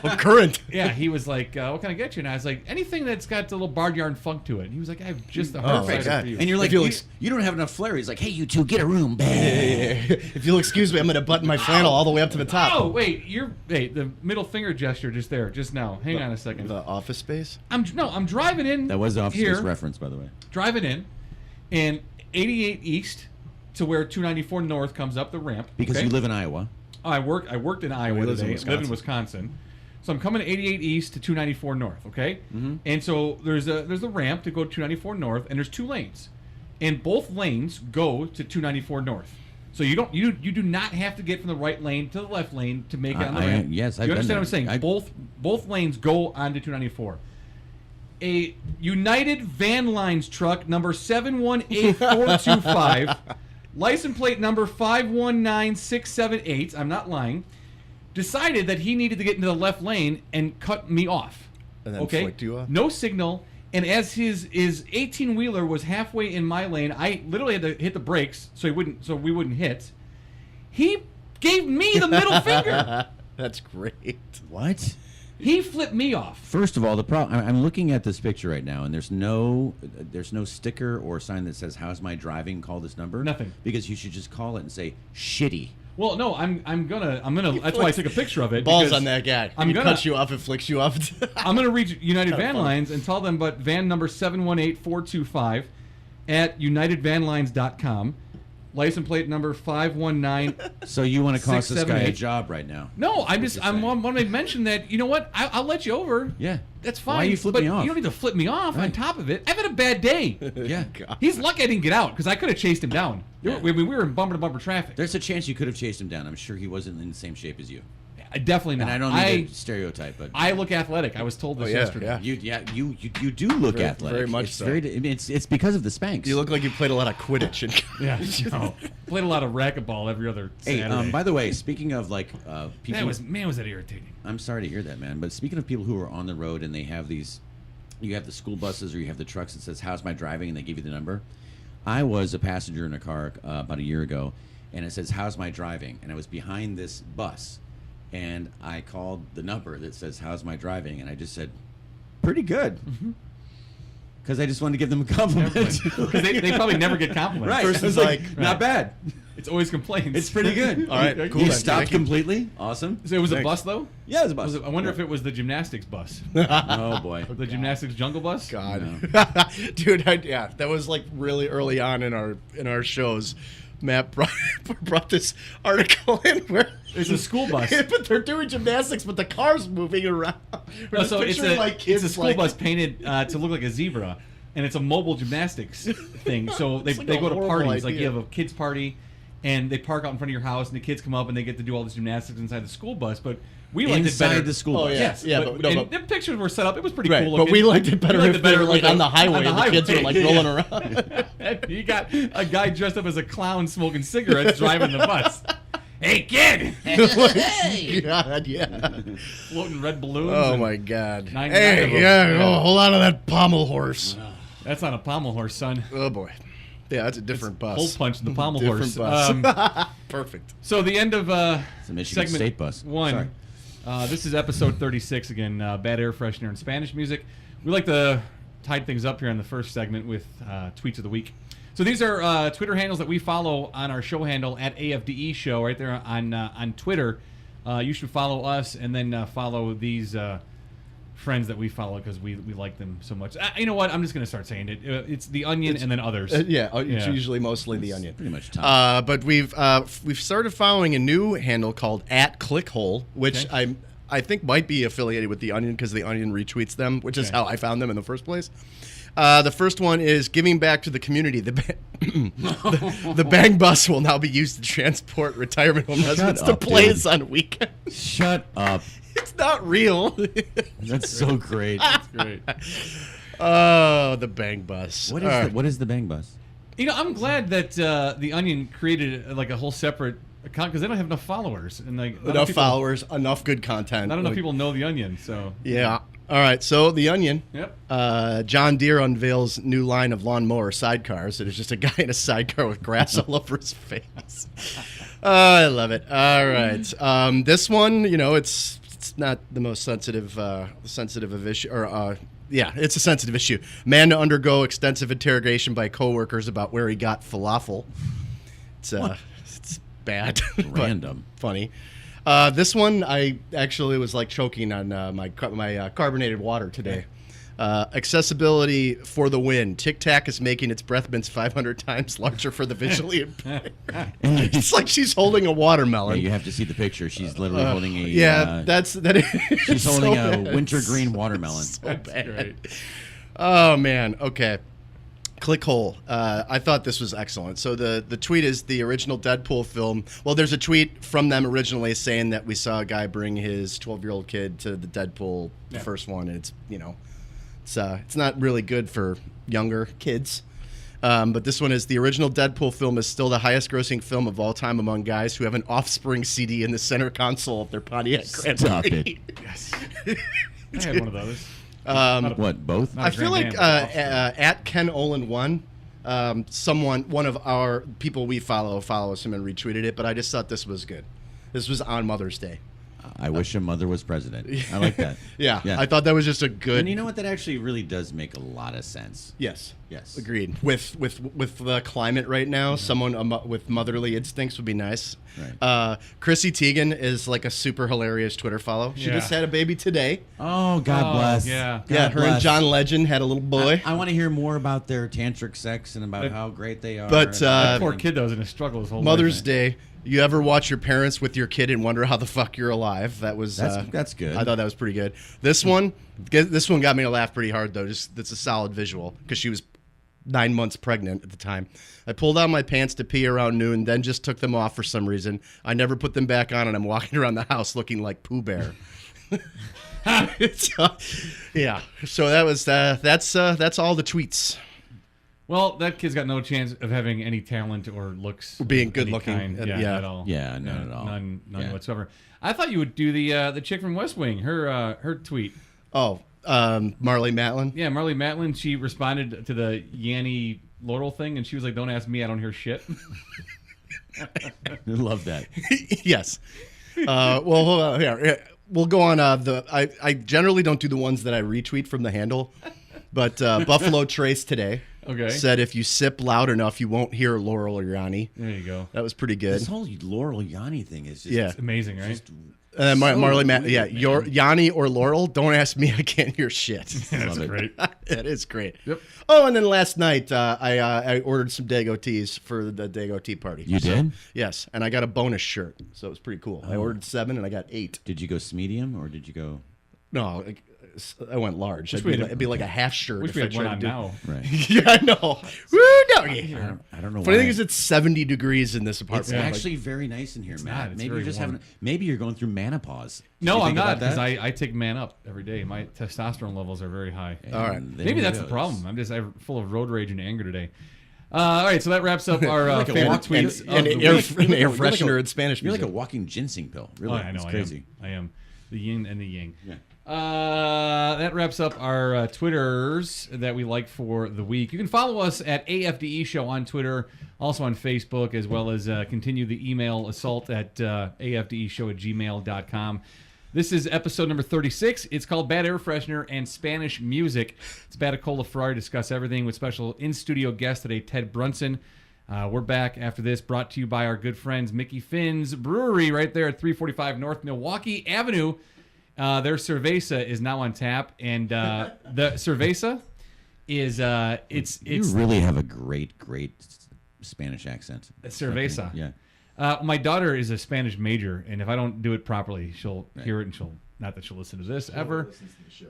Well, current. yeah, he was like, "What can I get you?" And I was like, "Anything that's got a little barnyard funk to it." And he was like, "I have just the hard my cider God. for you." And you're like, If you'll you don't have enough flair. He's like, hey, you two, get a room. If you'll excuse me, I'm going to button my flannel all the way up to the top. Oh wait, the middle finger gesture just there, just now. Hang on a second. The Office Space. I'm driving in. That was the Office here, Space reference, by the way. driving in, and 88 East to where 294 North comes up the ramp. Because okay? you live in Iowa. I worked in Iowa lives in today. Live in Wisconsin. So I'm coming to 88 East to 294 North, okay? And so there's a ramp to go to 294 North, and there's two lanes. And both lanes go to 294 North. So you do not have to get from the right lane to the left lane to make it on the ramp. Yes, you I've been understand there. what I'm saying? Both lanes go onto 294. A United Van Lines truck number 718425, license plate number 519678, I'm not lying, decided that he needed to get into the left lane and cut me off. And then okay? flicked you off? No signal. And as his 18-wheeler was halfway in my lane, I literally had to hit the brakes so we wouldn't hit. He gave me the middle finger. That's great. What? He flipped me off. First of all, the problem. I'm looking at this picture right now, and there's no sticker or sign that says "How's my driving? Call this number." Nothing. Because you should just call it and say "shitty." Well, no, I'm gonna. That's why I took a picture of it. Balls because on that guy. I'm He gonna cuts you off and flicks you off. I'm gonna read United Van Lines and tell them about van number 718425 at unitedvanlines.com. License plate number 519. So you want to cost this guy a 678. job right now? No, I saying. want to mention that, you know what? I'll let you over. Yeah. That's fine. Why you flip but me off? You don't need to flip me off on Right. top of it. I've had a bad day. Yeah. He's lucky I didn't get out because I could have chased him down. Yeah. We were in bumper-to-bumper traffic. There's a chance you could have chased him down. I'm sure he wasn't in the same shape as you. Definitely not. And I don't need to stereotype, but I look athletic. I was told this yesterday. yeah. you do look Very- athletic. very much it's so. It's because of the Spanx. You look like you played a lot of Quidditch. Yeah. No. Played a lot of racquetball every other Hey, Saturday. by the way, speaking of like people, was that irritating. I'm sorry to hear that, man. But speaking of people who are on the road and they have these, you have the school buses or you have the trucks that says "How's my driving?" and they give you the number. I was a passenger in a car about a year ago, and it says "How's my driving?" and I was behind this bus, and I called the number that says "How's my driving?" and I just said, "Pretty good," because I just wanted to give them a compliment. Because they probably never get compliments. Right. Person's I was like, like, not bad. It's always complaints. It's pretty good. All right, Okay, cool. You then. stopped Thank you. completely. Awesome. So it was a Thanks. bus, though? Yeah, it was a bus. I wonder if it was the gymnastics bus. Oh boy. The gymnastics jungle bus? God, dude, that was like really early on in our shows. Matt brought this article in where It's a school bus. but they're doing gymnastics, but the car's moving around. No, so it's Kids a school like, bus painted to look like a zebra, and it's a mobile gymnastics thing. So they like go a to horrible parties. Like idea. you have a kids party, and they park out in front of your house, and the kids come up and they get to do all this gymnastics inside the school bus. But we liked it better. Inside the school Oh, bus. yeah. Yes, but- no, and but- the pictures were set up. It was pretty Right, cool but looking. we liked it better We liked if they were like on the highway on the and the kids were like highway. rolling around. You got a guy dressed up as a clown smoking cigarettes driving the bus. Hey, kid! God, yeah. Floating red balloons. Oh and my God. 99 of Hey, them. yeah, a whole lot of that pommel horse. That's not a pommel horse, son. Oh boy. Yeah, that's a different bus. Hole punch the pommel Different horse. bus. Perfect. So the end of It's a Michigan segment State bus. one. This is episode 36 again. Bad air freshener and Spanish music. We like to tide things up here in the first segment with tweets of the week. So these are Twitter handles that we follow on our show handle at AFDE Show right there on Twitter. You should follow us and then follow these friends that we follow because we like them so much. You know what? I'm just going to start saying it. It's The Onion and then others. It's Yeah. usually mostly the Onion. Pretty much top. But we've started following a new handle called @Clickhole, which Okay. I think might be affiliated with the Onion because the Onion retweets them, which is Okay. how I found them in the first place. The first one is giving back to the community. The Bang Bus will now be used to transport retirement home residents to up, plays dude. on weekends. Shut up. It's not real. That's so great. That's great. Oh, the Bang Bus. What All right. is the Bang Bus? You know, I'm glad that The Onion created like a whole separate account because they don't have enough followers and like not Enough people- followers, enough good content. Not enough Like, people know The Onion, so Yeah. All right. So the Onion. Yep. John Deere unveils new line of lawnmower sidecars. It is just a guy in a sidecar with grass all over his face. Oh, I love it. All right. This one, you know, it's not the most sensitive of issue, or yeah, it's a sensitive issue. Man to undergo extensive interrogation by coworkers about where he got falafel. It's bad, but Random. funny. This one, I actually was like choking on my carbonated water today. Accessibility for the win. Tic Tac is making its breath mints 500 times larger for the visually impaired. It's like she's holding a Yeah, watermelon. you have to see the picture. She's literally holding a. Yeah, that is. She's so holding a bad. wintergreen watermelon. So bad. great. Oh man. Okay. Clickhole. I thought this was excellent. So the tweet is the original Deadpool film. Well, there's a tweet from them originally saying that we saw a guy bring his 12-year-old kid to the Deadpool, the first one, and it's, you know, it's not really good for younger kids. But this one is the original Deadpool film is still the highest-grossing film of all time among guys who have an Offspring CD in the center console of their Pontiac Grand Stop Prix. it. Yes. I had one of those. What, both? Not I a feel Grand like Am, but at Ken Olin 1, one of our people we follow us him and retweeted it, but I just thought this was good. This was on Mother's Day. I wish a mother was president. I like that. Yeah, I thought that was just a good. And you know what? That actually really does make a lot of sense. Yes. Yes. Agreed. With the climate right now, someone with motherly instincts would be nice. Right. Chrissy Teigen is like a super hilarious Twitter follow. She just had a baby today. Oh, God bless. Yeah. Yeah, her and John Legend had a little boy. I want to hear more about their tantric sex and about how great they are. But That poor kid, though, is in a struggle his whole Mother's life. Day. You ever watch your parents with your kid and wonder how the fuck you're alive? That's good. I thought that was pretty good. This one got me to laugh pretty hard though. Just that's a solid visual because she was 9 months pregnant at the time. I pulled out my pants to pee around noon, then just took them off for some reason. I never put them back on, and I'm walking around the house looking like Pooh Bear. Yeah. So that was that's all the tweets. Well, that kid's got no chance of having any talent or looks. Being of good any looking. kind. Yeah. At all. Yeah, none at all. None Yeah. whatsoever. I thought you would do the chick from West Wing, her tweet. Oh, Marley Matlin. Yeah, Marley Matlin, she responded to the Yanny Laurel thing, and she was like, "Don't ask me, I don't hear shit." I love that. Yes. Well, hold on. Here. We'll go on. I generally don't do the ones that I retweet from the handle, but Buffalo Trace today said if you sip loud enough, you won't hear Laurel or Yanni. There you go. That was pretty good. This whole Laurel Yanni thing is just It's amazing, right? Marley weird, yeah, your Yanni or Laurel, don't ask me, I can't hear shit. That's great. That is great. Yep. Oh, and then last night I ordered some Dago teas for the Dago tea party. You did? Yes, and I got a bonus shirt, so it was pretty cool. I ordered 7 and I got 8. Did you go medium or did you go? No, I went large. Wish we had It'd be like a half shirt. Wish if we I had one tried on to do- now. Right. Yeah, I know. Woo, doggy. I don't know. Funny why. thing is, it's 70 degrees in this It's apartment. actually very nice in here, Matt. it's Maybe very you're just warm. having. Maybe you're going through menopause. Did No, you I'm think not, about because that? I take Man Up every day. My testosterone levels are very high. All right. And there Maybe it that's the goes. problem. I'm full of road rage and anger today. All right, so that wraps up our like a favorite walk- tweets and of the air, week. an air You're like a- freshener in Spanish You're like music. a walking ginseng pill. Really, Oh, I know. it's crazy. I am. The yin and the yang. Yeah. That wraps up our Twitters that we like for the week. You can follow us at AFDE Show on Twitter, also on Facebook, as well as continue the email assault at afdeshow@gmail.com. This is episode number 36. It's called Bad Air Freshener and Spanish Music. It's Batacola Ferrari discuss everything with special in-studio guest today, Ted Brunson. We're back after this, brought to you by our good friends Mickey Finn's Brewery right there at 345 North Milwaukee Avenue. Their cerveza is now on tap, and the cerveza is it's You really have a great Spanish accent. cerveza. Yeah. My daughter is a Spanish major, and if I don't do it properly, she'll hear it, and she'll not that she'll listen to this ever.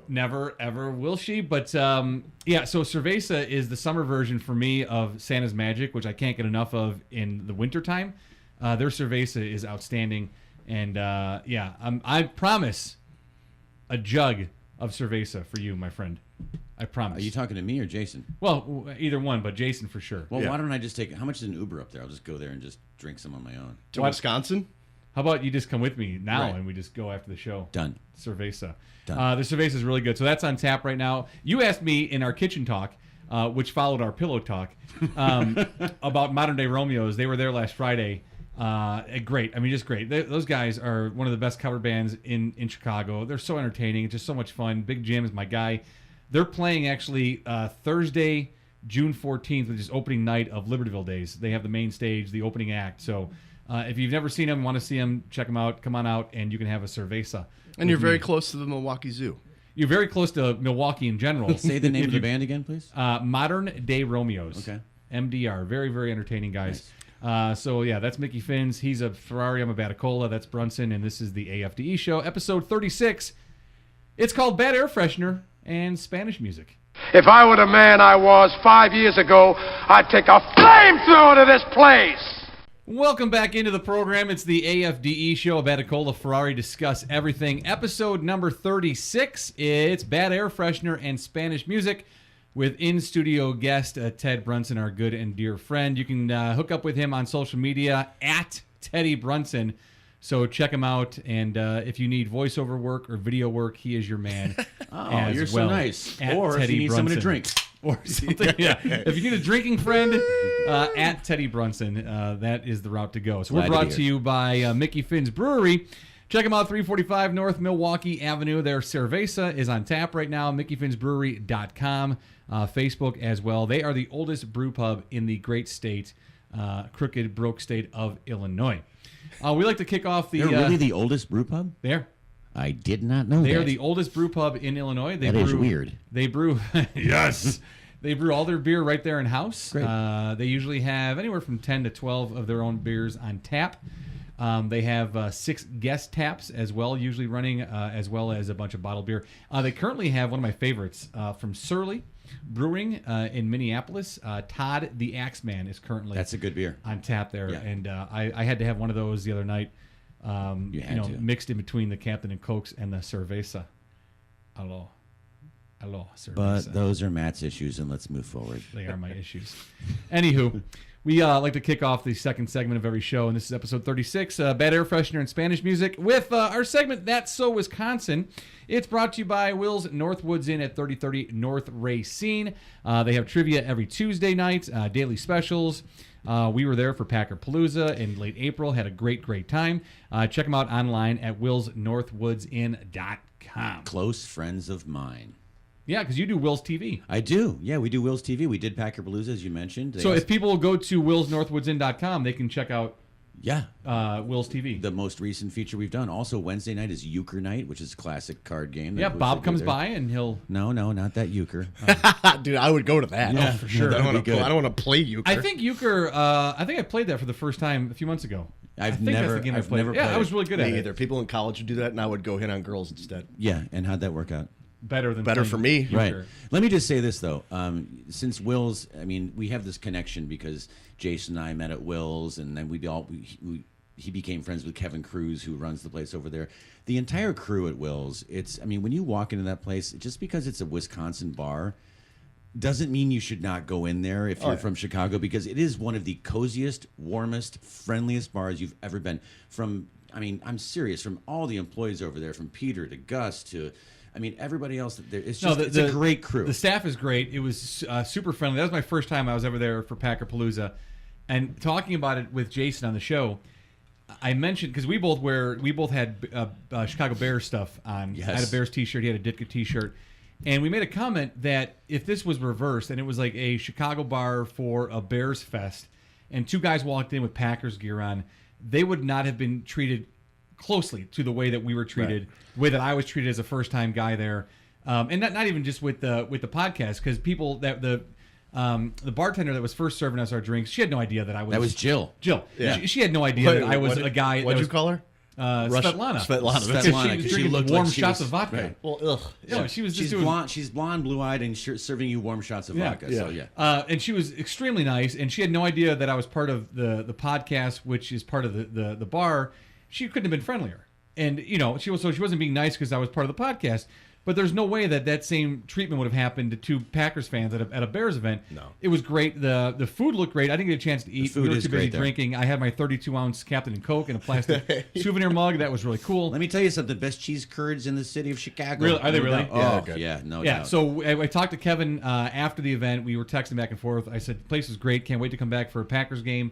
Never ever will she. But yeah, so cerveza is the summer version for me of Santa's Magic, which I can't get enough of in the wintertime. Their cerveza is outstanding, and yeah, I promise a jug of cerveza for you, my friend. I promise. Are you talking to me or Jason? Well, either one, but Jason for sure. Well, why don't I just take? How much is an Uber up there? I'll just go there and just drink some on my own. to Wisconsin? How about you just come with me now Right. and we just go after the show? Done. Cerveza. Done. The cerveza is really good. So that's on tap right now. You asked me in our kitchen talk, which followed our pillow talk, about Modern Day Romeos. They were there last Friday. Great. I mean, just great. Those guys are one of the best cover bands in Chicago. They're so entertaining. It's just so much fun. Big Jim is my guy. They're playing actually Thursday, June 14th, which is opening night of Libertyville Days. They have the main stage, the opening act. So if you've never seen them, want to see them, check them out. Come on out, and you can have a cerveza. And you're very close to the Milwaukee Zoo. You're very close to Milwaukee in general. Say the name of the band again, please. Modern Day Romeos. Okay. MDR. Very, very entertaining guys. So, yeah, that's Mickey Finn's. He's a Ferrari. I'm a Batacola. That's Brunson. And this is the AFDE Show, episode 36. It's called Bad Air Freshener and Spanish Music. If I were the man I was 5 years ago, I'd take a flamethrower to this place. Welcome back into the program. It's the AFDE Show, Batacola Ferrari discuss everything. Episode number 36. It's Bad Air Freshener and Spanish Music with in-studio guest Ted Brunson, our good and dear friend. You can hook up with him on social media at Teddy Brunson. So check him out, and if you need voiceover work or video work, he is your man. Oh, you're so nice. At Or if Teddy you need someone to Brunson. drink. Or something, yeah. If you need a drinking friend, at Teddy Brunson, that is the route to go. So we're Glad to brought be to here. you by Mickey Finn's Brewery. Check them out, 345 North Milwaukee Avenue. Their cerveza is on tap right now, mickeyfinsbrewery.com, Facebook as well. They are the oldest brew pub in the great state, crooked, broke state of Illinois. We like to kick off the... They're really the oldest brew pub? They are. I did not know They that. are the oldest brew pub in Illinois. That is weird. They brew... Yes! They brew all their beer right there in-house. Great. They usually have anywhere from 10 to 12 of their own beers on tap. They have 6 guest taps as well, usually running, as well as a bunch of bottled beer. They currently have one of my favorites from Surly Brewing in Minneapolis. Todd the Axeman is currently That's a good beer. on tap there. Yeah. And I had to have one of those the other night, You had to. mixed in between the Captain and Cokes and the Cerveza. Hello, Cerveza. But those are Matt's issues, and let's move forward. They are my issues. Anywho, we like to kick off the second segment of every show, and this is episode 36, Bad Air Freshener and Spanish Music, with our segment, That's So Wisconsin. It's brought to you by Will's Northwoods Inn at 3030 North Racine. They have trivia every Tuesday night, daily specials. We were there for Packer-Palooza in late April, had a great time. Check them out online at willsnorthwoodsinn.com. Close friends of mine. Yeah, because you do Will's TV. I do. Yeah, we do Will's TV. We did Packer-Palooza, as you mentioned. They So also- if people go to willsnorthwoodsinn.com, they can check out Yeah. Will's TV. The most recent feature we've done. Also, Wednesday night is Euchre Night, which is a classic card game. that Yeah, goes Bob to comes there. by and he'll... No, not that Euchre. Dude, I would go to that. Yeah, Oh, for sure. that I would be good. don't want to play euchre. I think Euchre, I think I played that for the first time a few months ago. I think that's the game I played. Yeah, played I was it. really good at Me it. either. People in college would do that, and I would go hit on girls instead. Yeah, and how'd that work out? Better Better for me. Euchre. Right. Let me just say this, though. Since Will's, I mean, we have this connection because Jason and I met at Will's, and then he became friends with Kevin Cruz, who runs the place over there. The entire crew at Will's, when you walk into that place, just because it's a Wisconsin bar doesn't mean you should not go in there if you're from Chicago, because it is one of the coziest, warmest, friendliest bars you've ever been. I'm serious, from all the employees over there, from Peter to Gus to... everybody else. It's just it's a great crew. The staff is great. It was super friendly. That was my first time I was ever there for Packer-Palooza. And talking about it with Jason on the show, I mentioned, because we both had Chicago Bears stuff on. Yes. I had a Bears t-shirt. He had a Ditka t-shirt. And we made a comment that if this was reversed and it was like a Chicago bar for a Bears fest and 2 guys walked in with Packers gear on, they would not have been treated closely to the way that we were treated, the way that I was treated as a first-time guy there, and not even just with the podcast, because people that the bartender that was first serving us our drinks, she had no idea that I was. That was Jill. Jill. Yeah. She had no idea that I was a guy. What'd you call her? Svetlana. Svetlana. Because Svetlana, she was 'cause she drinking looked warm like she shots was- of vodka. right. Well, ugh. No, she was just She's doing. blonde. She's blonde, blue-eyed, and serving you warm shots of vodka. Yeah. So yeah. And she was extremely nice, and she had no idea that I was part of the podcast, which is part of the bar. She couldn't have been friendlier, and she wasn't being nice because I was part of the podcast. But there's no way that same treatment would have happened to 2 Packers fans at a Bears event. No. It was great. The food looked great. I didn't get a chance to eat. food We were is too busy great there. drinking. I had my 32-ounce Captain and Coke in a plastic souvenir mug. That was really cool. Let me tell you something. Best cheese curds in the city of Chicago. Really? Are they No really? doubt. Yeah, Oh, they're good. yeah, no Yeah, doubt. so I talked to Kevin after the event. We were texting back and forth. I said, the place is great. Can't wait to come back for a Packers game.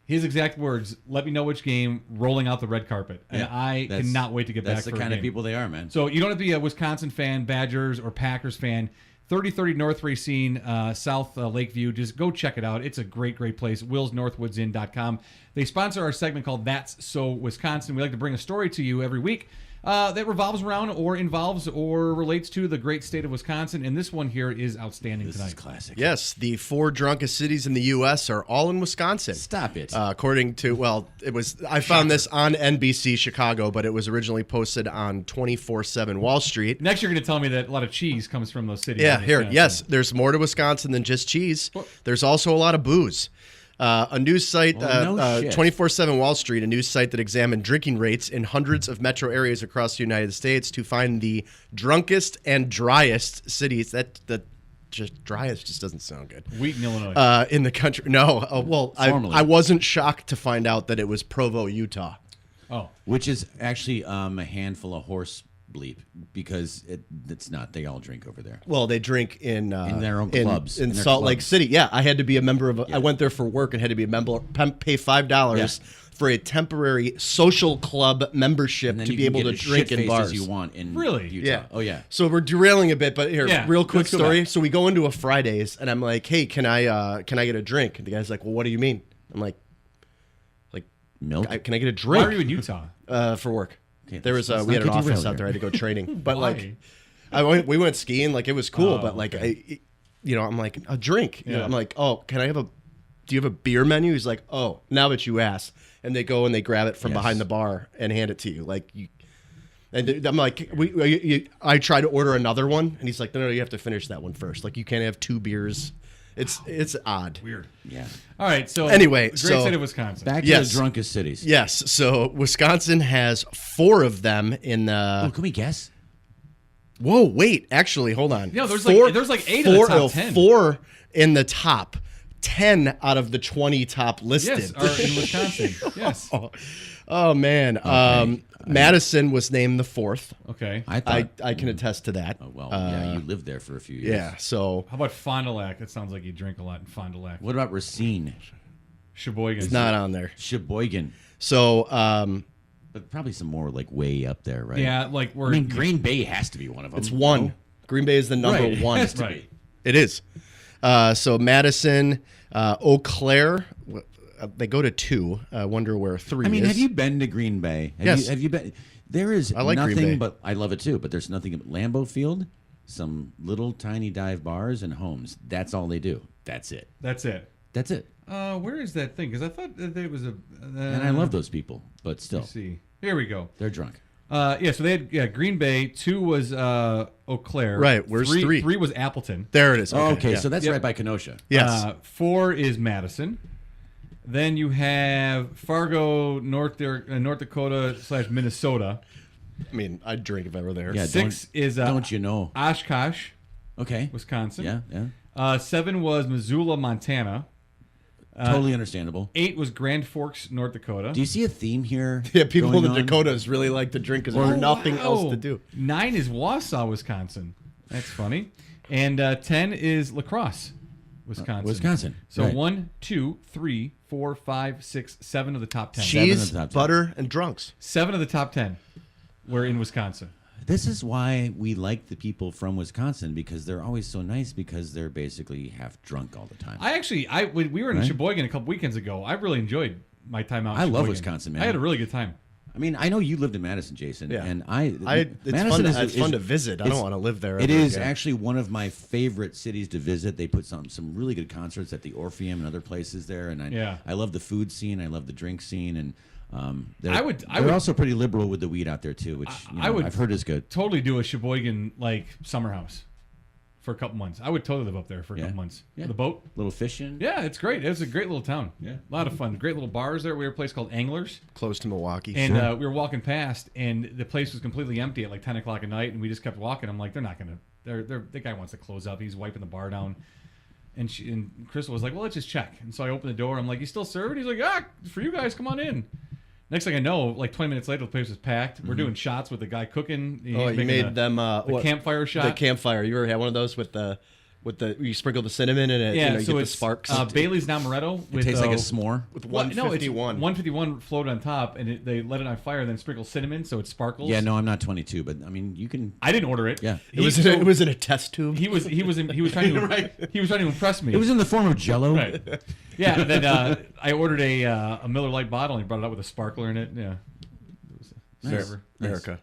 His exact words, let me know which game, rolling out the red carpet. And I cannot wait to get back That's for the a kind of game. people they are, man. So you don't have to be a Wisconsin fan, Badgers, or Packers fan. 3030 North Racine, South Lakeview. Just go check it out. It's a great place. willsnorthwoodsinn.com. They sponsor our segment called That's So Wisconsin. We like to bring a story to you every week that revolves around or involves or relates to the great state of Wisconsin. And this one here is outstanding This tonight. is classic. Yes, the 4 drunkest cities in the U.S. are all in Wisconsin. Stop it. According to, I found this on NBC Chicago, but it was originally posted on 24/7 Wall Street. Next, you're going to tell me that a lot of cheese comes from those cities. Yeah, here, yes, there's more to Wisconsin than just cheese. There's also a lot of booze. A news site, Well, no shit. 24/7 Wall Street, a news site that examined drinking rates in hundreds of metro areas across the United States to find the drunkest and driest cities. That just driest just doesn't sound good. Wheaton, Illinois. In the country. No, Formerly. I wasn't shocked to find out that it was Provo, Utah. Oh. Which is actually a handful of horse bleep because it's not. They all drink over there. Well, they drink in their own clubs. in In their Salt Lake clubs. City. Yeah, I had to be a member of. I went there for work and had to be a member. Pay $5 for a temporary social club membership And then to you be can able get to as drink in shit-faced bars. as you want in Really? Utah. Yeah. Oh yeah. So we're derailing a bit, but here, Yeah, real quick let's go story. back. So we go into a Fridays, and I'm like, "Hey, can I get a drink?" And the guy's like, "Well, what do you mean?" I'm like, Milk. "Can I get a Why drink?" are you in Utah? For work. Okay, There was let's we had not an get office derailed out there. I here. had to go training, but Why? we went skiing. Like it was cool, Oh, but like okay. I'm like a drink. You know, Yeah. I'm like, "Oh, can I have a? Do you have a beer menu?" He's like, "Oh, now that you ask," and they go and they grab it from Yes. behind the bar and hand it to you. Like you. And I'm like, I try to order another one, and he's like, no, you have to finish that one first. Like, you can't have 2 beers. It's odd. Weird. Yeah. All right. So Anyway, great so- state of Wisconsin. Back to Yes. the drunkest cities. Yes. So Wisconsin has 4 of them in Oh, the. can we guess? Whoa, wait. Actually, hold on. Yeah, there's like 8 in the top 10. 4 in the top. 10 out of the 20 top listed. Yes, are in Wisconsin. Yes. Oh man. Madison was named the 4th. Okay. I thought. I can attest to that. Oh, well, yeah, you lived there for a few years. Yeah. So How about Fond du Lac? It sounds like you drink a lot in Fond du Lac. What about Racine? Sheboygan. it's not on there. Sheboygan. So But probably some more like way up there, right? Yeah, like I we're. mean, Green Bay has to be one of them. it's 1. Green Bay is the number Right. 1. Has to Right. It is. So Madison, Eau Claire, they go to 2. I wonder where 3 I mean, is. have you been to Green Bay? Yes. Have you been? There is I like Green nothing Bay. but I love it too. But there's nothing but Lambeau Field, some little tiny dive bars and homes. That's all they do. That's it. That's it. That's it. Where is that thing? Because I thought that there was a. And I love those people, but still, Let's see. Here we go. they're drunk. Yeah, so they had Green Bay. 2 was Eau Claire. Right, where's 3? 3 was Appleton. There it is. Oh, okay, yeah. so that's Yep. right by Kenosha. Yes. 4 is Madison. Then you have Fargo, North Dakota / Minnesota. I mean, I'd drink if I were there. Yeah, 6 is don't you know? Oshkosh, Okay, Wisconsin. yeah, 7 was Missoula, Montana. totally understandable. 8 was Grand Forks, North Dakota. Do you see a theme here? Yeah, people in going the on? Dakotas really like to drink because there's nothing else to do. 9 is Wausau, Wisconsin. That's funny. And 10 is La Crosse, Wisconsin. Wisconsin. So right. 1, 2, 3, 4, 5, 6, 7 of the top 10. Cheese, of the top 10. butter, and drunks. 7 of the top 10 were in Wisconsin. This is why we like the people from Wisconsin because they're always so nice because they're basically half drunk all the time. When we were in Right? Sheboygan a couple weekends ago. I really enjoyed my time out in I love Sheboygan. Wisconsin, man. I had a really good time. I mean, I know you lived in Madison, Jason, Yeah. and It's Madison fun to visit. I don't want to live there. It ever is again. actually one of my favorite cities to visit. They put some really good concerts at the Orpheum and other places there, and I love the food scene. I love the drink scene, and they're also pretty liberal with the weed out there too, which I've heard is good. Totally do a Sheboygan like summer house for a couple months. I would totally live up there for a couple months. Yeah. The boat. Little fishing. Yeah, it's great. It's a great little town. Yeah, a lot of fun. Great little bars there. We were a place called Anglers, close to Milwaukee. and we were walking past, and the place was completely empty at like 10 o'clock at night, and we just kept walking. I'm like, they're not gonna. The guy wants to close up. He's wiping the bar down. And Crystal was like, well, let's just check. And so I opened the door. I'm like, you still serving? He's like, for you guys, come on in. Next thing I know, like 20 minutes later, the place was packed. We're doing shots with the guy cooking. He's Oh, you making made them the campfire shot. The campfire. You ever had one of those with the you sprinkle the cinnamon in it? Yeah, you so get it's the sparks. Bailey's Amaretto. It With, tastes like a s'more. with Well, no, it's 151. 151 floated on top, and they let it on fire, and then sprinkle cinnamon so it sparkles. Yeah, no, I'm not 22, but I mean, you can. I didn't order it. Yeah. It was in a test tube. He was trying to he was trying to impress me. It was in the form of Jello. right. Yeah, and then I ordered a Miller Lite bottle, and he brought it out with a sparkler in it. Yeah. It was Nice. America.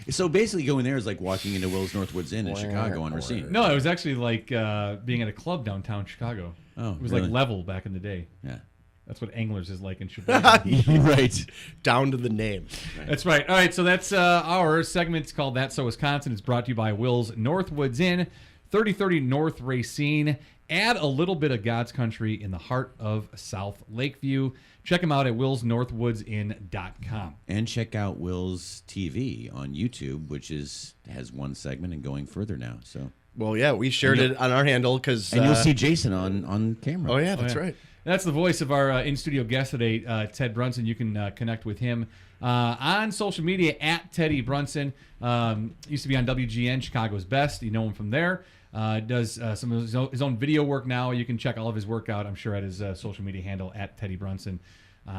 So basically, going there is like walking into Will's Northwoods Inn in Chicago on Racine. No, it was actually like being at a club downtown Chicago. Oh, it was really? like Level back in the day. Yeah. That's what Anglers is like in Sheboygan. Right. Down to the name. That's right. All right, so that's our segment. It's called That's So Wisconsin. It's brought to you by Will's Northwoods Inn, 3030 North Racine. Add a little bit of God's country in the heart of South Lakeview. Check them out at willsnorthwoodsinn.com. And check out Will's TV on YouTube, which has one segment and going further now. So Well, yeah, we shared it on our handle because. and you'll see Jason on camera. Oh yeah, that's right. That's the voice of our in-studio guest today, Ted Brunson. You can connect with him on social media at Teddy Brunson. Used to be on WGN, Chicago's Best. You know him from there. Does some of his own video work now. You can check all of his work out, I'm sure, at his social media handle at Teddy Brunson.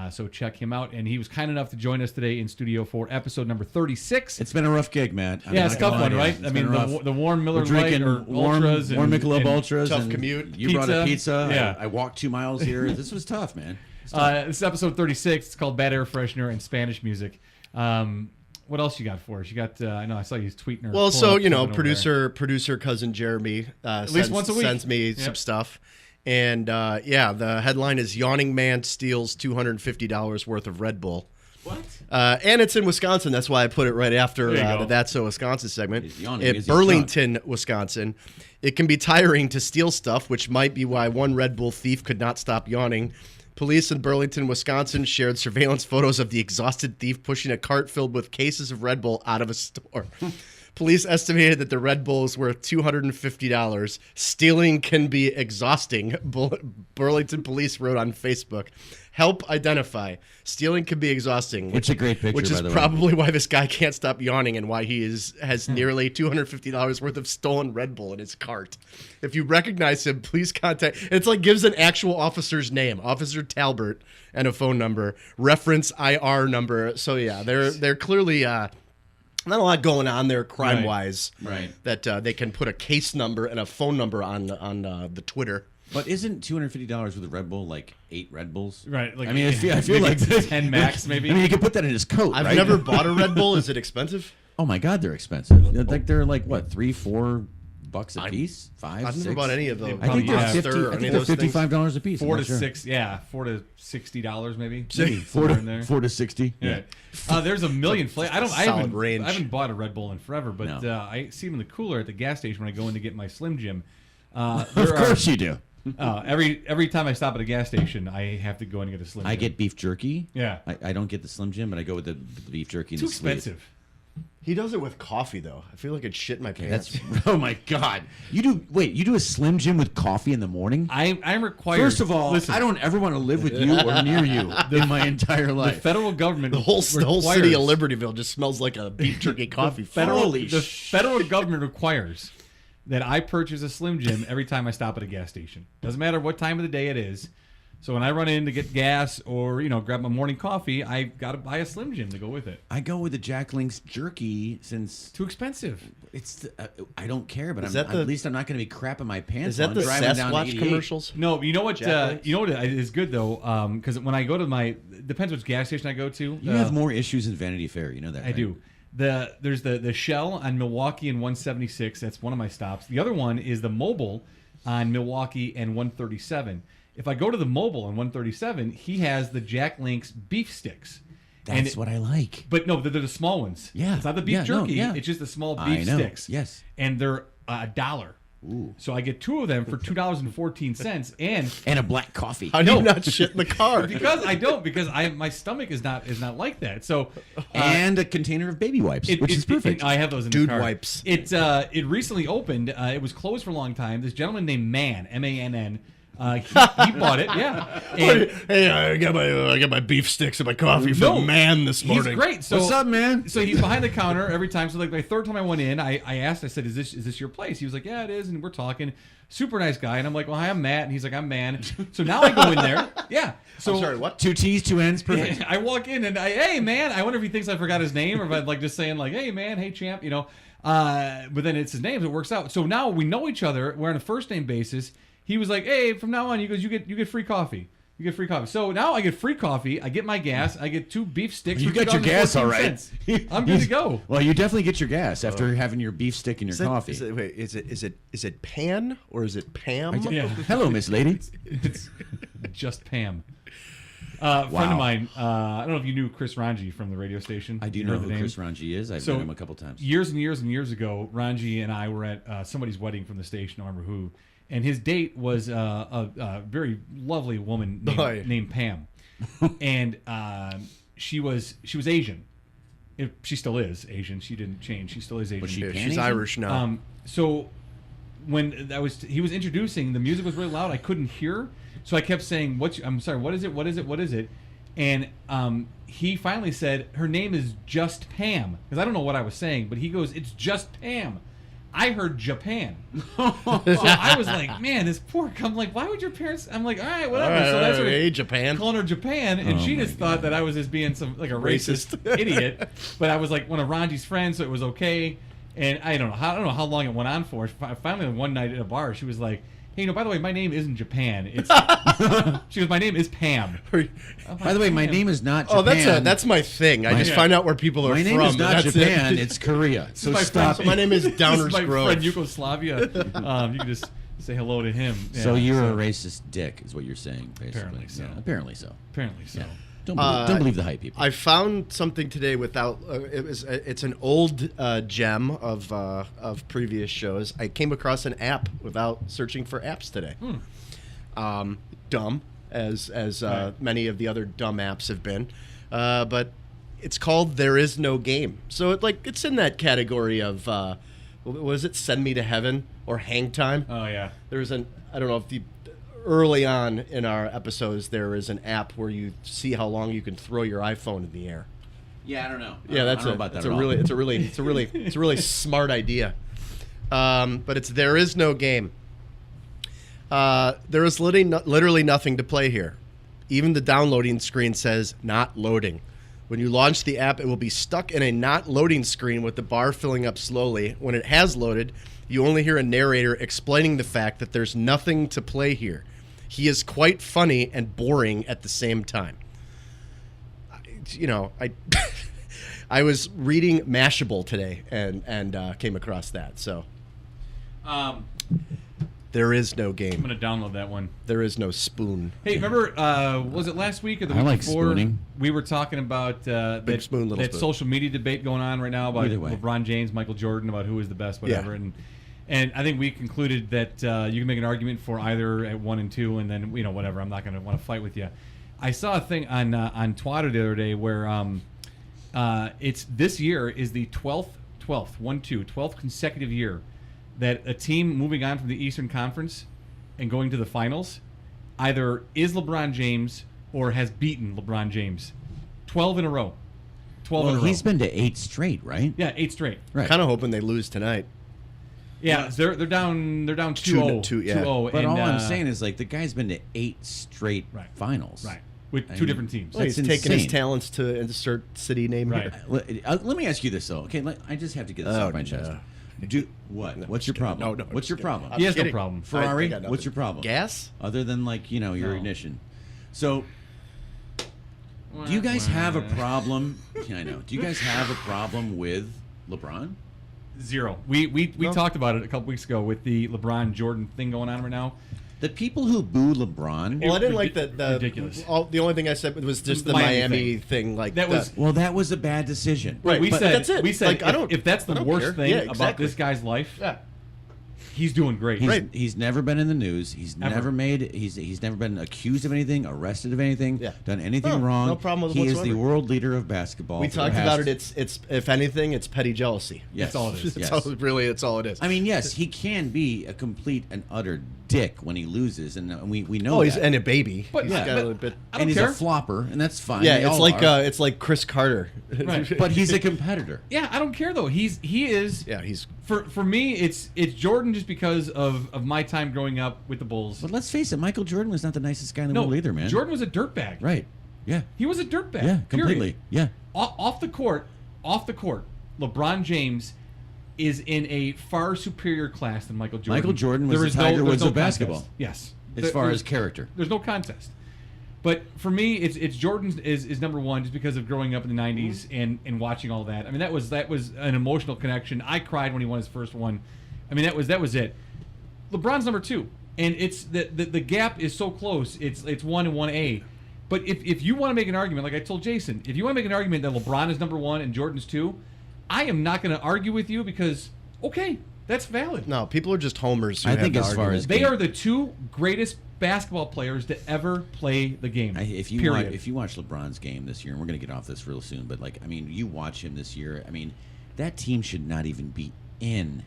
So check him out. And he was kind enough to join us today in studio for episode number 36. It's been a rough gig, Matt. Yeah, it's a tough one, right? I mean, the warm Miller Lite or Ultras. Warm Michelob Ultras. Tough commute. You brought a pizza. Yeah. I walked 2 miles here. This was tough, man. This is episode 36. It's called Bad Air Freshener and Spanish Music. What else you got for us? You got, I know I saw you tweeting her. Well, so, producer cousin Jeremy at least once a week sends me some stuff. And, the headline is Yawning Man Steals $250 worth of Red Bull. What? And it's in Wisconsin. That's why I put it right after the That's So Wisconsin segment. In Burlington, Wisconsin. It can be tiring to steal stuff, which might be why one Red Bull thief could not stop yawning. Police in Burlington, Wisconsin shared surveillance photos of the exhausted thief pushing a cart filled with cases of Red Bull out of a store. Police estimated that the Red Bull is worth $250. Stealing can be exhausting, Burlington police wrote on Facebook. Help identify. Stealing can be exhausting. It's a great picture, which is by the way. probably why this guy can't stop yawning and why he has nearly $250 worth of stolen Red Bull in his cart. If you recognize him, please contact. It's like gives an actual officer's name, Officer Talbert, and a phone number. Reference IR number. So yeah, they're clearly. Not a lot going on there crime-wise. Right. That they can put a case number and a phone number on the Twitter. But isn't $250 worth of Red Bull like 8 Red Bulls? Right. Like, I mean, I feel like 10 max, maybe. I mean, you could put that in his coat. I've right? never bought a Red Bull. Is it expensive? Oh my God, they're expensive. They're like what, $3-4 a piece? $5, I've $6? never bought any of those. I think they're Monster or any of those things. $55 a piece. $4 I'm to not sure. $6, yeah, $4 to $60 maybe. $4 to $60. Yeah. There's a million flavors. I haven't bought a Red Bull in forever, but I see them in the cooler at the gas station when I go in to get my Slim Jim. Of course you do. Every time I stop at a gas station, I have to go in and get a Slim Jim. I get beef jerky. Yeah. I don't get the Slim Jim, but I go with the beef jerky. Too expensive. He does it with coffee though. I feel like it's shit in my pants. Oh my God! You do a Slim Jim with coffee in the morning? I'm required. First of all, listen, I don't ever want to live with you or near you in my entire life. The federal government, the whole city of Libertyville just smells like a beef jerky coffee. The federal government requires that I purchase a Slim Jim every time I stop at a gas station. Doesn't matter what time of the day it is. So when I run in to get gas or grab my morning coffee, I got to buy a Slim Jim to go with it. I go with the Jack Link's jerky since too expensive. It's I don't care, but at least I'm not going to be crapping my pants. Is that the Sasquatch commercials? No, you know what? Is good though, because when I go to depends which gas station I go to. You have more issues in Vanity Fair, you know that. I do. There's the Shell on Milwaukee and 176. That's one of my stops. The other one is the Mobile on Milwaukee and 137. If I go to the Mobile on 137, he has the Jack Link's beef sticks. That's what I like. But no, they're the small ones. Yeah. It's not the beef jerky. It's just the small beef sticks. Yes. And they're $1. Ooh. So I get 2 of them for $2.14 and a black coffee. How do you not shit in the car? Because I don't. Because my stomach is not like that. So and a container of baby wipes, which is perfect. I have those in Dude the car. wipes. It recently opened. It was closed for a long time. This gentleman named Mann, M-A-N-N. He bought it, yeah. And hey, I got my beef sticks and my coffee from Man this morning. He's great. So, what's up, man? So he's behind the counter every time. So like my third time I went in, I asked, I said, is this your place? He was like, yeah, it is. And we're talking. Super nice guy. And I'm like, well, hi, I'm Matt. And he's like, I'm Man. So now I go in there. Yeah. So I'm sorry, what? 2 T's, 2 N's, perfect. I walk in and hey, Man. I wonder if he thinks I forgot his name or if I'm like just saying like, hey, Man, hey, champ, But then it's his name, so it works out. So now we know each other. We're on a first name basis. He was like, hey, from now on, he goes, you get free coffee. You get free coffee. So now I get free coffee. I get my gas. I get 2 beef sticks. You got your gas, all right. I'm good to go. Well, you definitely get your gas after having your beef stick and your coffee. Is it Pan or is it Pam? Yeah. Hello, Miss Lady. It's just Pam. Friend of mine. I don't know if you knew Chris Ranji from the radio station. I do know who Chris Ranji is. I've met him a couple times. Years and years and years ago, Ranji and I were at somebody's wedding from the station. I don't remember who. And his date was a very lovely woman named Pam, and she was Asian. She still is Asian. She didn't change. She still is Asian. She's Irish now. So when he was introducing, the music was really loud. I couldn't hear, So I kept saying, I'm sorry, what is it? What is it? What is it? And he finally said, her name is just Pam. Because I don't know what I was saying, but he goes, it's just Pam. I heard Japan. So I was like, man, this poor. I'm like, why would your parents? I'm like, all right, whatever. So that's what hey, Japan. calling her Japan, and she just thought that I was just being some like a racist idiot. But I was like one of Ranji's friends, so it was okay. And I don't know how long it went on for. Finally, one night at a bar, she was like, hey, by the way, my name isn't Japan. It's she goes, my name is Pam. By the way, my name is not Japan. Oh, that's my thing. I just find out where people are my from. name is not That's Japan. It. It's Korea. So my stop. friend- My name is Downers This is my Grove. friend Yugoslavia. You can just say hello to him. So Yeah, you're a racist dick, is what you're saying, basically. Apparently so. Yeah, apparently so. Apparently so. Yeah. Don't believe the hype, people. I found something today without. It's an old gem of previous shows. I came across an app without searching for apps today. Dumb as many of the other dumb apps have been, but it's called There Is No Game. So it's in that category of what was it? Send Me to Heaven or Hang Time. Oh yeah. There's I don't know if early on in our episodes there is an app where you see how long you can throw your iPhone in the air. Yeah, I don't know. Yeah, that's I don't know about that it's at a all. really it's a really smart idea. But it's There Is No Game. There is literally nothing to play here. Even the downloading screen says not loading. When you launch the app, it will be stuck in a not loading screen with the bar filling up slowly. When it has loaded, you only hear a narrator explaining the fact that there's nothing to play here. He is quite funny and boring at the same time. I was reading Mashable today and came across that. So there is no I'm game. gonna download that one. There is no spoon. Hey, remember? Was it last week or the I week like before? spooning. We were talking about Big spoon, little that spoon. social media debate going on right now about Either way. LeBron James, Michael Jordan, about who is the best, whatever. Yeah. And I think we concluded that you can make an argument for either at 1 and 2, and then whatever. I'm not going to want to fight with you. I saw a thing on Twitter the other day where it's this year is the 12th consecutive year that a team moving on from the Eastern Conference and going to the finals either is LeBron James or has beaten LeBron James. 12 in a row. 12 in a row. He's been to 8 straight, right? Yeah, 8 straight. Right. Kind of hoping they lose tonight. Yeah, they're down 2-0. 2-0, yeah. 2-0, But and, all I'm saying is, the guy's been to 8 straight Right. finals. right, with I two mean, different teams. Well, he's That's taking his insane. talents to insert city name Right. here. Let me ask you this, though. Okay, I just have to get this Oh, off my chest. no. What? What's your problem? No, What's your problem? He has no kidding. problem. Ferrari? I got What's nothing. your problem? Gas? Other than your No. ignition. So, do you guys have a problem? Yeah, I know. Do you guys have a problem with LeBron? Zero. We talked about it a couple weeks ago with the LeBron Jordan thing going on right now. The people who boo LeBron. Well, I didn't like the ridiculous. The only thing I said was just the Miami Miami thing. Like That was- Well, that was a bad decision. Right. We but said that's it. we said Like, I don't- if that's I the don't worst care. thing Yeah, about exactly. this guy's life, Yeah. he's doing great. He's never been in the news. He's Ever. never made. He's never been accused of anything, arrested of anything, Yeah. done anything No, wrong. no problem with He is whatsoever. the world leader of basketball. We for talked the about past- it. It's if anything, it's petty jealousy. Yes. That's all it is. Yes. That's all it is. I mean, yes, he can be a complete and utter dick when he loses, and we know Oh, he's that. and a baby. But- He's yeah, got but- a little bit. I don't and he's care. a flopper, and that's fine. Yeah, They it's all like are. it's like Chris Carter. Right. But he's a competitor. Yeah, I don't care though. He is. Yeah, he's For me, it's Jordan just because of my time growing up with the Bulls. But let's face it, Michael Jordan was not the nicest guy in the No, world either, man. Jordan was a dirtbag. Right. Yeah. He was a dirtbag. Yeah. Completely. Period. Yeah. Off the court, LeBron James is in a far superior class than Michael Jordan. Michael Jordan was There the is Tiger there's Woods of contest. basketball. Yes. As far There's- as character. There's no contest. But for me, it's Jordan is number one just because of growing up in the '90s and watching all that. I mean, that was an emotional connection. I cried when he won his first one. I mean, that was it. LeBron's number 2, and it's the gap is so close. It's 1 and 1A. But if you want to make an argument, like I told Jason, if you want to make an argument that LeBron is number 1 and Jordan's 2, I am not going to argue with you because okay, that's valid. no. People are just homers. Who I have think the as far argument. as They game- are the 2 greatest basketball players to ever play the game. If you period. watch LeBron's game this year, and we're going to get off this real soon, but you watch him this year. I mean, that team should not even be in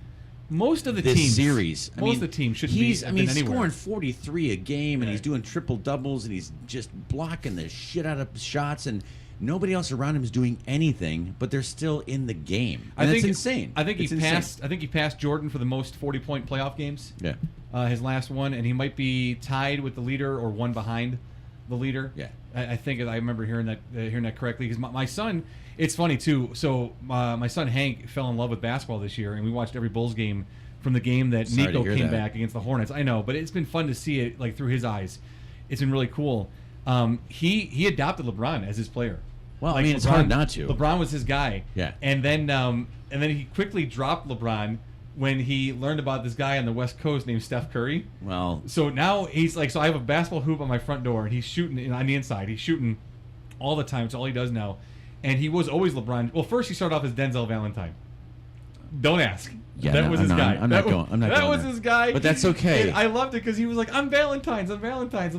most of the this teams, series. Most of the teams shouldn't be. He's anywhere. scoring 43 a game, and he's doing triple doubles, and he's just blocking the shit out of shots, and nobody else around him is doing anything, but they're still in the game. And that's insane. I think it's he insane. passed. I think he passed Jordan for the most 40-point playoff games. Yeah. His last one, and he might be tied with the leader or one behind the leader. Yeah. I think I remember hearing that correctly because my son. It's funny too. So my son Hank fell in love with basketball this year, and we watched every Bulls game from the game that Sorry to Nico hear came that. back against the Hornets. I know, but it's been fun to see it like through his eyes. It's been really cool. He adopted LeBron as his player. Well, Like, it's hard not to. LeBron was his guy. Yeah. And then he quickly dropped LeBron when he learned about this guy on the West Coast named Steph Curry. Well, So now he's like, so I have a basketball hoop on my front door, and he's shooting on the inside. He's shooting all the time. It's all he does now. And he was always LeBron. Well, first he started off as Denzel Valentine. Don't ask. Yeah, that no, was I'm his not- guy. I'm not going there. His guy. But that's okay. And I loved it because he was like, I'm Valentine's. I'm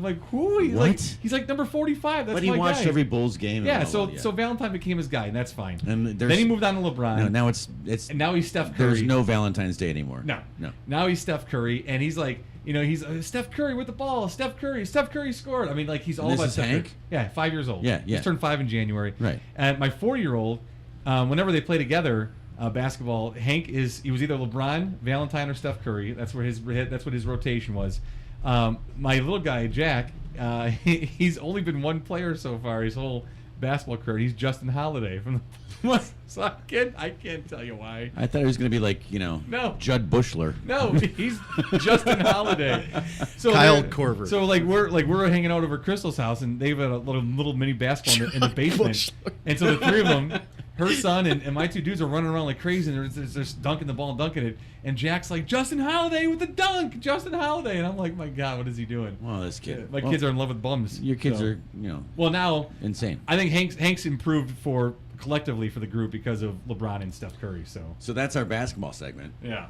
like, who? He's What? like, he's like number 45. That's but he my watched guy. every Bulls game. and Yeah, all so Valentine became his guy, and that's fine. And then there's- he moved on to LeBron. No, now it's and now he's Steph Curry. there's no Valentine's Day anymore. No. No. Now he's Steph Curry, and he's like, he's Steph Curry with the ball. Steph Curry scored. I mean, like he's all this about is Steph Hank? Curry. Yeah, 5 years old. Yeah, yeah. He's turned 5 in January. Right. And my 4-year-old, whenever they play together, basketball, he was either LeBron, Valentine, or Steph Curry. That's what his rotation was. My little guy Jack, he's only been one player so far his whole basketball career. He's Justin Holiday from the. So I can't tell you why. I thought it was going to be like No. Judd Bushler. No, he's Justin Holiday. So Kyle they're- Korver. So we're hanging out over Crystal's house, and they've got a little mini basketball in the basement. And so the three of them, her son and my two dudes, are running around like crazy, and they're just dunking the ball and dunking it. And Jack's like, Justin Holiday with the dunk, Justin Holiday, and I'm like, my God, what is he doing? Well, this kid. My kids are in love with bums. Your kids so. are Well, now insane. I think Hank's improved collectively for the group because of LeBron and Steph Curry. So that's our basketball segment. yeah,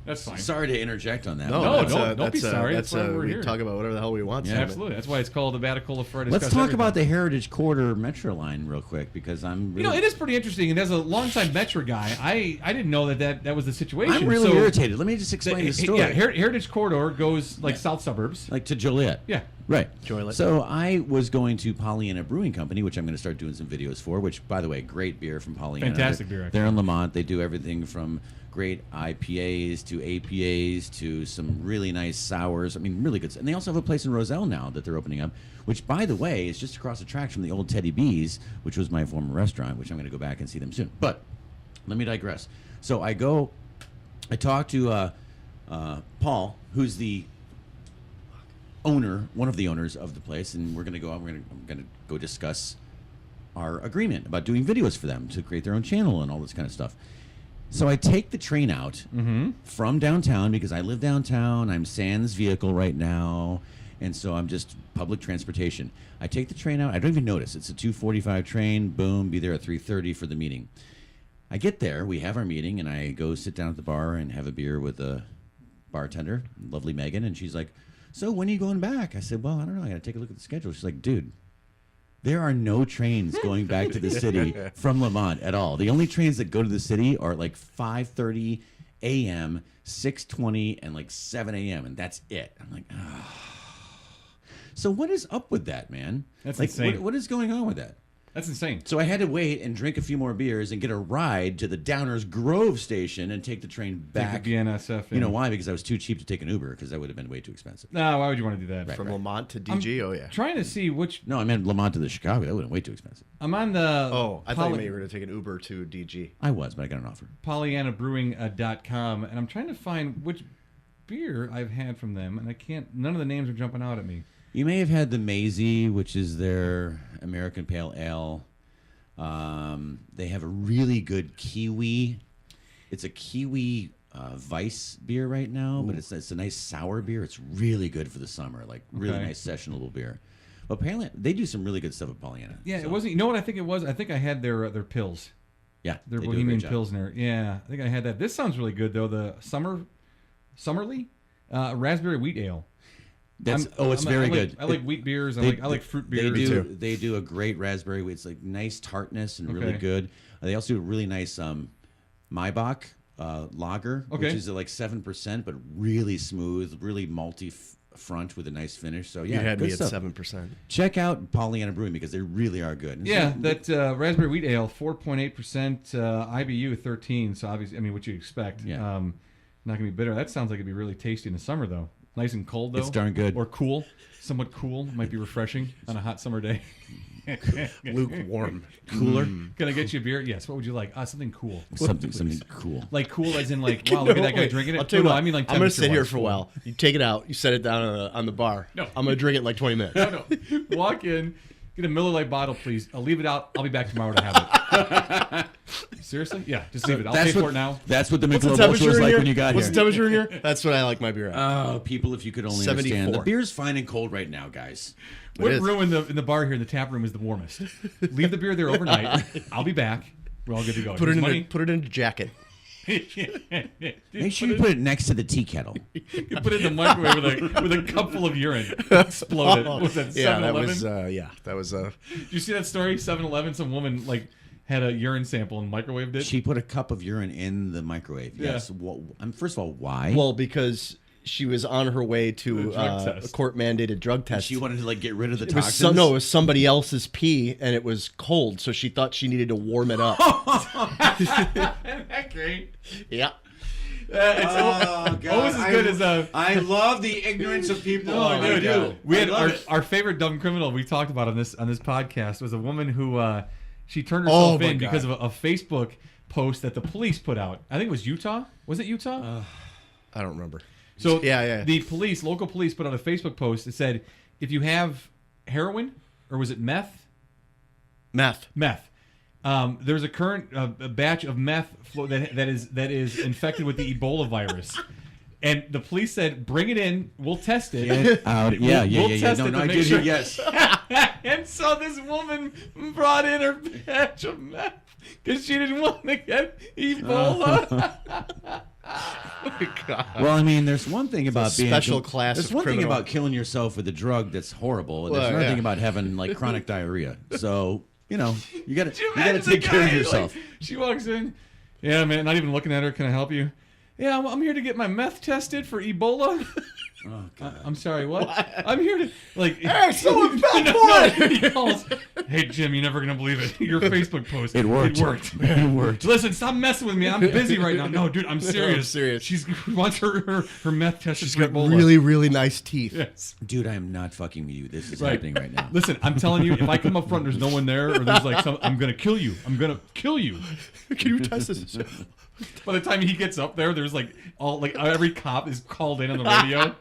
that's fine. Sorry to interject on that. No, No, that's don't be sorry. That's why we're we here. talk about whatever the hell we want. Yeah, so- Absolutely. That's why it's called the Baticola Friday. Let's talk about the Heritage Quarter Metro line real quick because I'm really, it is pretty interesting. And as a longtime Metro guy, I didn't know that was the situation. I'm really So irritated. Let me just explain the story. Yeah, Heritage Corridor goes like south suburbs. Like to Joliet. Yeah. Right. Joliet. So I was going to Pollyanna Brewing Company, which I'm going to start doing some videos for, which, by the way, great beer from Pollyanna. Fantastic beer, actually. They're in Lamont. They do everything from great IPAs to APAs to some really nice sours. I mean, really good. And they also have a place in Roselle now that they're opening up, which, by the way, is just across the tracks from the old Teddy B's, which was my former restaurant, which I'm going to go back and see them soon. But let me digress. So I talk to Paul, who's the one of the owners of the place, and I'm gonna go discuss our agreement about doing videos for them to create their own channel and all this kind of stuff. So I take the train out from downtown because I live downtown. I'm sans vehicle right now, and so I'm just public transportation. I take the train out. I don't even notice. It's a 2:45 train. Boom, be there at 3:30 for the meeting. I get there. We have our meeting, and I go sit down at the bar and have a beer with a bartender, lovely Megan, and she's like, so when are you going back? I said, well, I don't know. I got to take a look at the schedule. She's like, dude, there are no trains going back to the city from Lamont at all. The only trains that go to the city are like 5:30 a.m., 6:20, and like 7 a.m., and that's it. I'm like, oh. So what is up with that, man? That's like, insane. What is going on with that? That's insane. So I had to wait and drink a few more beers and get a ride to the Downers Grove station and take the train back. Take the BNSF. You know why? Because I was too cheap to take an Uber because that would have been way too expensive. No, why would you want to do that? From Lamont to DG, oh yeah. Trying to see which. No, I meant Lamont to the Chicago. That would have been way too expensive. I'm on the. Oh, I thought you meant you were going to take an Uber to DG. I was, but I got an offer. PollyannaBrewing.com, and I'm trying to find which beer I've had from them, and I can't. None of the names are jumping out at me. You may have had the Maisie, which is their American Pale Ale. They have a really good kiwi. It's a kiwi Weiss beer right now, but it's a nice sour beer. It's really good for the summer, like really Okay. nice sessionable beer. But apparently, they do some really good stuff at Pollyanna. Yeah, so. it wasn't. You know what I think it was? I think I had their pills. Yeah, Their they do a Bohemian great job. Pilsner. Yeah, I think I had that. This sounds really good though. The Summerly raspberry wheat ale. It's very good. I like wheat beers. I like fruit They beers. They do a great raspberry. It's like nice tartness and really Okay. good. They also do a really nice Maibach lager, Okay. which is like 7%, but really smooth, really malty front with a nice finish. So yeah, You had good me at stuff. 7%. Check out Pollyanna Brewing because they really are good. And Yeah, so- that raspberry wheat ale, 4.8%, IBU 13. So obviously, I mean, what you expect. Yeah. Not gonna be bitter. That sounds like it'd be really tasty in the summer, though. Nice and cold, though. It's darn good. Or cool, somewhat cool. Might be refreshing on a hot summer day. Lukewarm. Cooler. Can I get you a beer? Yes. What would you like? Something cool. something cool. Like cool as in like, wow, look at that guy drinking it. I'll tell you No, what, I mean like I'm going to sit here temperature-wise for a cool. while. You take it out. You set it down on the bar. No. I'm going to drink it in like 20 minutes. No. Walk in, get a Miller Lite bottle, please. I'll leave it out. I'll be back tomorrow to have it. Seriously? Yeah, just leave it. I'll pay for it now. That's what the What's the Michelob temperature Ultra was in like here? when you got What's here. the temperature in here? That's what I like my beer at. Oh, people, if you could only understand. 74. The beer's fine and cold right now, guys. What is. room in the bar here in the tap room is the warmest? Leave the beer there overnight. I'll be back. We're all good to go. Put it Here's in money. put it in a jacket. Make sure you put it next to the tea kettle. You put it in the microwave with a cup full of urine. Exploded. Was that 7-Eleven? Yeah, that was Did you see that story? 7-Eleven, some woman like had a urine sample and microwaved it. She put a cup of urine in the microwave. Yeah. Yes. Well, first of all, why? well because she was on her way to The drug a test. court mandated drug test. she wanted to like get rid of the it was toxins. it was somebody else's pee and it was cold, so she thought she needed to warm it up. Isn't that great? Yeah. It's almost as good as I love the ignorance of people. No, I do. We had I love our favorite dumb criminal we talked about on this podcast was a woman who she turned herself my in God. because of a Facebook post that the police put out. I think it was Utah. Was it Utah? I don't remember. So Yeah. the local police put out a Facebook post that said if you have heroin or was it meth? Meth. There's a current a batch of meth that is infected with the Ebola virus. And the police said, "Bring it in. We'll test it." We'll test No, it to I make did sure. hear yes. And so this woman brought in her batch of meth because she didn't want to get Ebola. Well, I mean, there's one thing about being special class There's of one thing criminal. about killing yourself with a drug that's horrible, and Well, there's another yeah. thing about having like chronic diarrhea. So you know, you got Could you to imagine take the care of guy, yourself. like, she walks in. Yeah, man, not even looking at her. Can I help you? Yeah, I'm here to get my meth tested for Ebola. Oh, God. I'm sorry, what? I'm here to, like... Hey, someone fell for it! He calls, hey, Jim, you're never going to believe it. Your Facebook post. It worked. It worked. Listen, stop messing with me. I'm busy right now. No, dude, I'm serious. I'm serious. She wants her meth tested She's for got Ebola. really, really nice teeth. Yes. Dude, I am not fucking with you. This is Right. happening right now. Listen, I'm telling you, if I come up front, there's no one there, or there's like some, I'm gonna kill you. I'm gonna kill you. Can you test this? By the time he gets up there, there's like every cop is called in on the radio.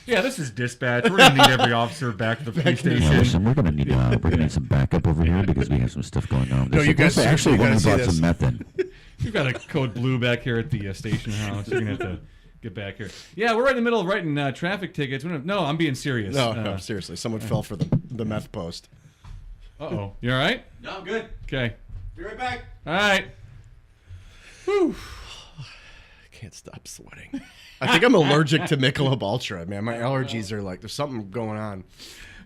Yeah, this is dispatch. We're gonna need every officer back at the police station. We're gonna need some backup over here because we have some stuff going on. No, you guys actually you gotta one see brought this. some meth in. We've got a code blue back here at the station house. You're gonna have to get back here. Yeah, we're right in the middle of writing traffic tickets. No, I'm being serious. No, seriously. Someone fell for the meth post. Uh-oh. You all right? No, I'm good. Okay. Be right back. All right. I can't stop sweating. I think I'm allergic to Michelob Ultra, man. My allergies are like, there's something going on.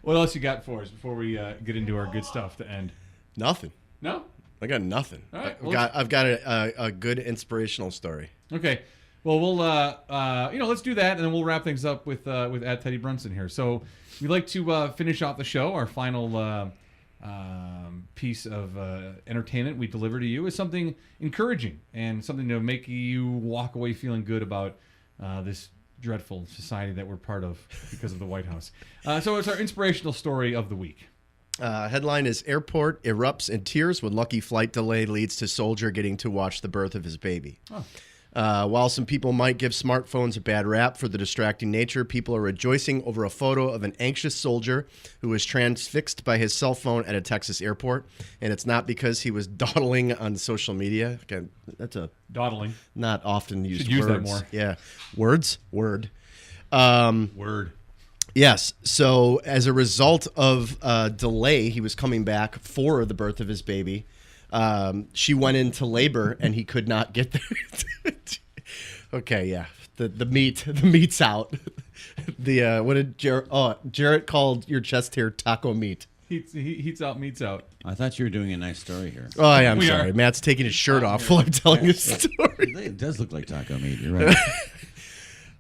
What else you got for us before we get into our good stuff to end? Nothing. No? I got nothing. All right, I've got a good inspirational story. Okay. Well, we'll let's do that, and then we'll wrap things up with at Teddy Brunson here. So we'd like to finish off the show. Our final piece of entertainment we deliver to you is something encouraging and something to make you walk away feeling good about this dreadful society that we're part of because of the White House. So it's our inspirational story of the week. Headline is Airport erupts in tears when lucky flight delay leads to soldier getting to watch the birth of his baby. While some people might give smartphones a bad rap for the distracting nature, people are rejoicing over a photo of an anxious soldier who was transfixed by his cell phone at a Texas airport. And it's not because he was dawdling on social media. Again, that's a Dawdling. not often used Should use that words. more. Yeah. Words? Word. Word. Yes. So as a result of delay, he was coming back for the birth of his baby. She went into labor and he could not get there. Okay, yeah. The meat's out. What did Jarrett called your chest hair taco meat. Heats out, meats out. I thought you were doing a nice story here. Oh, I am We sorry. are. Matt's taking his shirt off while I'm telling his story. It does look like taco meat. You're right.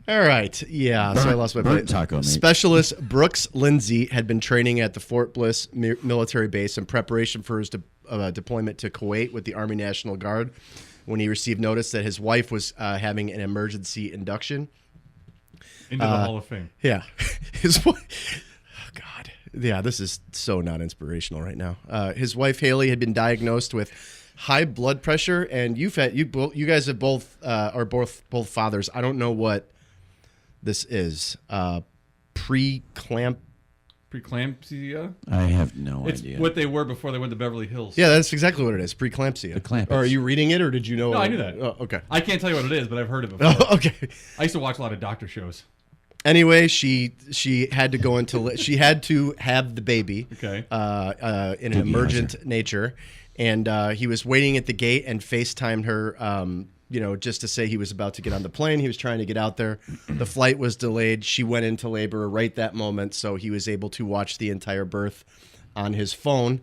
All right. Yeah, so I lost my burnt place. taco meat. Specialist Brooks Lindsay had been training at the Fort Bliss military base in preparation for his deployment to Kuwait with the Army National Guard when he received notice that his wife was having an emergency induction. Into the Hall of Fame. Yeah. His wife. Oh, God. Yeah, this is so not inspirational right now. His wife, Haley, had been diagnosed with high blood pressure, and you guys have both are both fathers. I don't know what this is. Preeclampsia. I have no It's idea. what they were before they went to Beverly Hills. Yeah, that's exactly what it is. Preeclampsia. The clampets. Or are you reading it, or did you know? No, I knew that. Oh, okay. I can't tell you what it is, but I've heard it before. Oh, okay. I used to watch a lot of doctor shows. Anyway, she had to go into she had to have the baby. Okay. In an emergent nature, and he was waiting at the gate and FaceTimed her. Just to say he was about to get on the plane. He was trying to get out there. The flight was delayed. She went into labor right that moment, so he was able to watch the entire birth on his phone.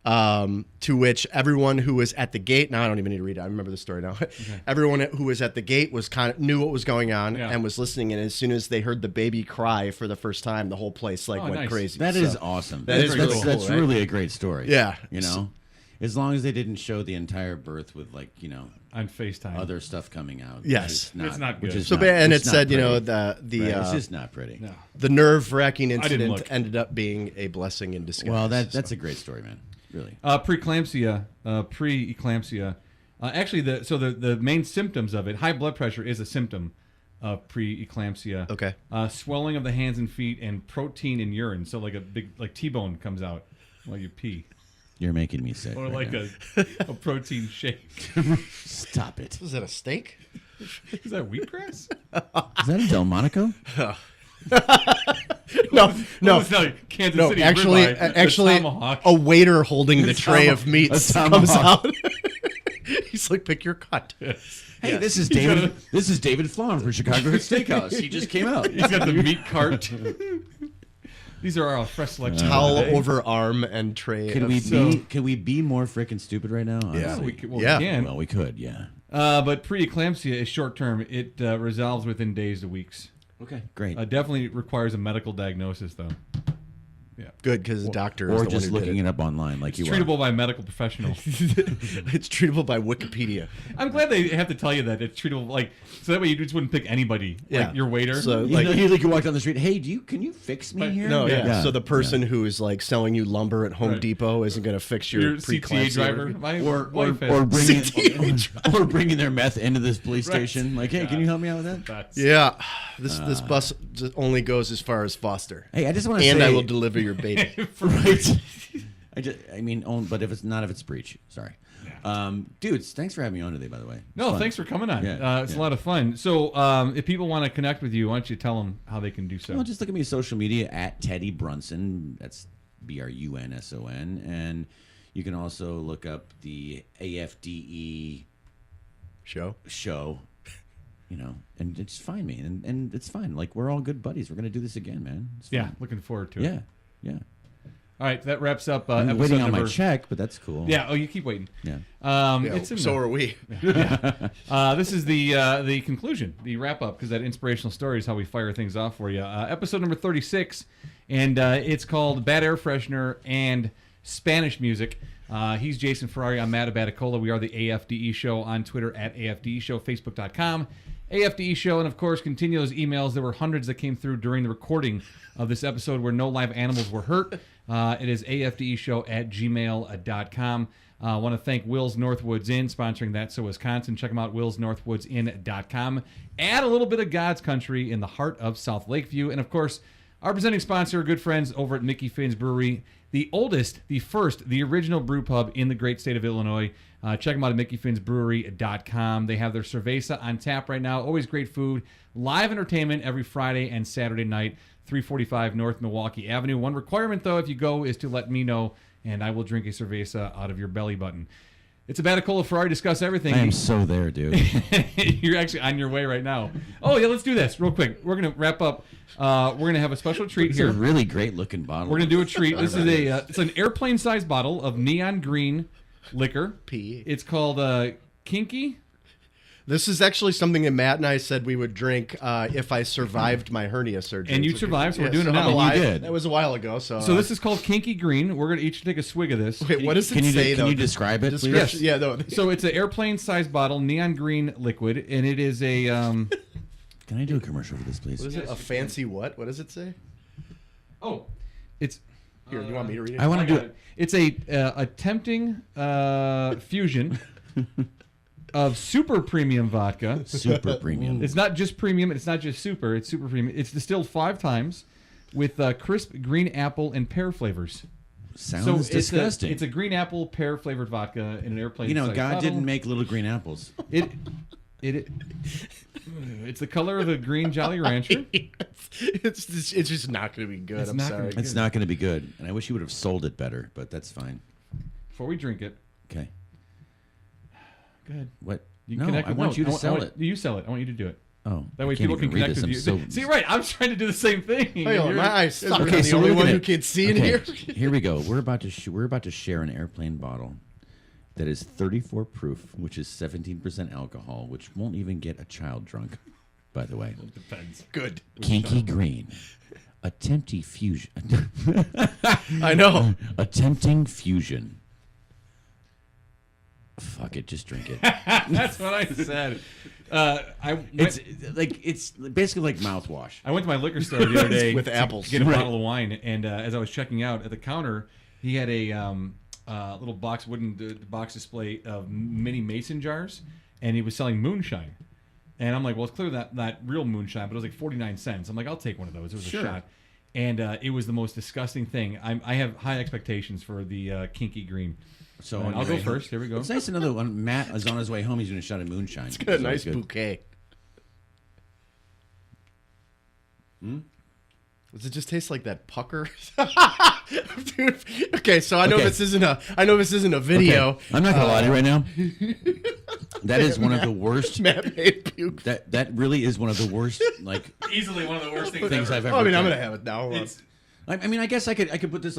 To which everyone who was at the gate, now I don't even need to read it, I remember the story now. Okay. Everyone who was at the gate was knew what was going on and was listening, and as soon as they heard the baby cry for the first time, the whole place went nice. crazy. That is awesome. That's really cool, That's right? really a great story. Yeah. As long as they didn't show the entire birth with on FaceTime. other stuff coming out. Yes. It's not which good. is So not- and it's it not said, pretty. it's just not pretty. No. the nerve-wracking didn't incident look. ended up being a blessing in disguise. Well, that's a great story, man. Really. Preeclampsia. Actually, the main symptoms of it, high blood pressure is a symptom of preeclampsia. Okay. Swelling of the hands and feet and protein in urine. So like a big T-bone comes out while you pee. You're making me sick. Or right like now. a protein shake. Stop it. Was that a steak? Is that wheatgrass? Is that a Delmonico? No. Kansas City Actually, ribeye, the tomahawk. a waiter holding the tray of meats comes out. He's like, "Pick your cut." Hey, this is David. This is David Flom from Chicago Steakhouse. He just came out. He's got the meat cart. These are our fresh selection. Towel over arm and tray. Can we be more freaking stupid right now? Yeah. Honestly? We can. Well, we could. Yeah. But preeclampsia is short term. It resolves within days to weeks. Okay. Great. Definitely requires a medical diagnosis, though. Good, because the doctor is or the just one who looking did it up online, like It's you are. treatable by a medical professional. It's treatable by Wikipedia. I'm glad they have to tell you that it's treatable, so that way you just wouldn't pick anybody, like your waiter. So, You walk down the street. Hey, can you fix me here? No, yeah. Yeah. So the person who is like selling you lumber at Home Right. Depot isn't going to fix your CTA preeclampsia. driver. My Or wife has. or bringing their meth into this police Right. station. Like, hey, can you help me out with that? That's- Yeah, this bus just only goes as far as Foster. Hey, I just want to say, And I will deliver your baby. right. But if it's breach. Sorry, dudes. Thanks for having me on today. By the way, It's No, fun. thanks for coming on. Yeah, It's a lot of fun. So, if people want to connect with you, why don't you tell them how they can do so? Well, just look at me on social media at Teddy Brunson. That's Brunson, and you can also look up the AFDE Show. And just find me, and it's fine. Like, we're all good buddies. We're gonna do this again, man. It's Yeah, fun. looking forward to it. Yeah. All right, that wraps up I'm episode waiting on number... my check, but that's cool. Yeah, oh, you keep waiting. Yeah. It's in So there. are we. This is the conclusion, the wrap-up, because that inspirational story is how we fire things off for you. Episode number 36, and it's called Bad Air Freshener and Spanish Music. He's Jason Ferrari. I'm Matt Abaticola. We are the AFDE Show on Twitter at AFDE Show, Facebook.com. AFDE Show, and of course, continue those emails. There were hundreds that came through during the recording of this episode where no live animals were hurt. It is afdeshow@gmail.com. I want to thank Will's Northwoods Inn, sponsoring That's So Wisconsin. Check them out, willsnorthwoodsinn.com. Add a little bit of God's country in the heart of South Lakeview. And of course, our presenting sponsor, good friends over at Mickey Finn's Brewery, the oldest, the first, the original brew pub in the great state of Illinois. Check them out at mickeyfinnsbrewery.com. They have their cerveza on tap right now. Always great food. Live entertainment every Friday and Saturday night, 345 North Milwaukee Avenue. One requirement, though, if you go, is to let me know, and I will drink a cerveza out of your belly button. It's a Batacola Ferrari Discuss Everything. I am so there, dude. You're actually on your way right now. Oh, yeah, let's do this real quick. We're going to wrap up. We're going to have a special treat It's here. a really great looking bottle. We're going to do a treat. This is it's an airplane-sized bottle of neon green liquor. P. It's called Kinky. This is actually something that Matt and I said we would drink if I survived my hernia surgery. And you survived, so we're doing it now. I'm alive. You did. That was a while ago. So this is called Kinky Green. We're going to each take a swig of this. Wait, what does it Can say, though? you describe it, please? Yes. Yeah, no. So it's an airplane-sized bottle, neon green liquid, and it is a... Can I do a commercial for this, please? What is it? A fancy what? What does it say? Oh, it's... Here, you want me to read it? I want to do it. It's a tempting fusion of super premium vodka. Super premium. It's not just premium. It's not just super. It's super premium. It's distilled 5 times with crisp green apple and pear flavors. Sounds disgusting. It's a green apple pear flavored vodka in an airplane. God bottle. didn't make little green apples. It's the color of a green Jolly Rancher. It's just not going to be good. It's I'm not sorry. gonna be It's not going to be good, and I wish you would have sold it better, but that's fine. Before we drink it, Okay. go ahead. What? You No, connect I with- want you to sell want- it. You sell it. I want you to do it. Oh, That way I can't people can even read connect this. with you. I'm See, right? I'm trying to do the same thing. Hey, You're- my eyes stop. Okay, I'm so the only we're one gonna- who can see in Okay, here. Here we go. We're about to share an airplane bottle that is 34 proof, which is 17% alcohol, which won't even get a child drunk. By the way, Depends. Good. Kinky Green, a tempting fusion. I know. A tempting fusion. Fuck it, just drink it. That's what I said. It's basically like mouthwash. I went to my liquor store the other day With apples. to get a bottle of wine, and as I was checking out at the counter, he had a little wooden box display of mini mason jars, and he was selling moonshine. And I'm like, well, it's clearly not real moonshine, but it was like 49 cents. I'm like, I'll take one of those. It was a shot. And it was the most disgusting thing. I have high expectations for the Kinky Green. So I'll go first. Here we go. It's nice to know that when Matt is on his way home, he's doing a shot of moonshine. It's got a nice bouquet. Does it just taste like that pucker? Dude, okay, so I know this isn't a video. Okay. I'm not gonna lie to you right now. That is one of the worst. Matt made puke. That really is one of the worst Easily one of the worst things things I've ever. Oh, I mean, I'm done. gonna have it now. I mean, I guess I could put this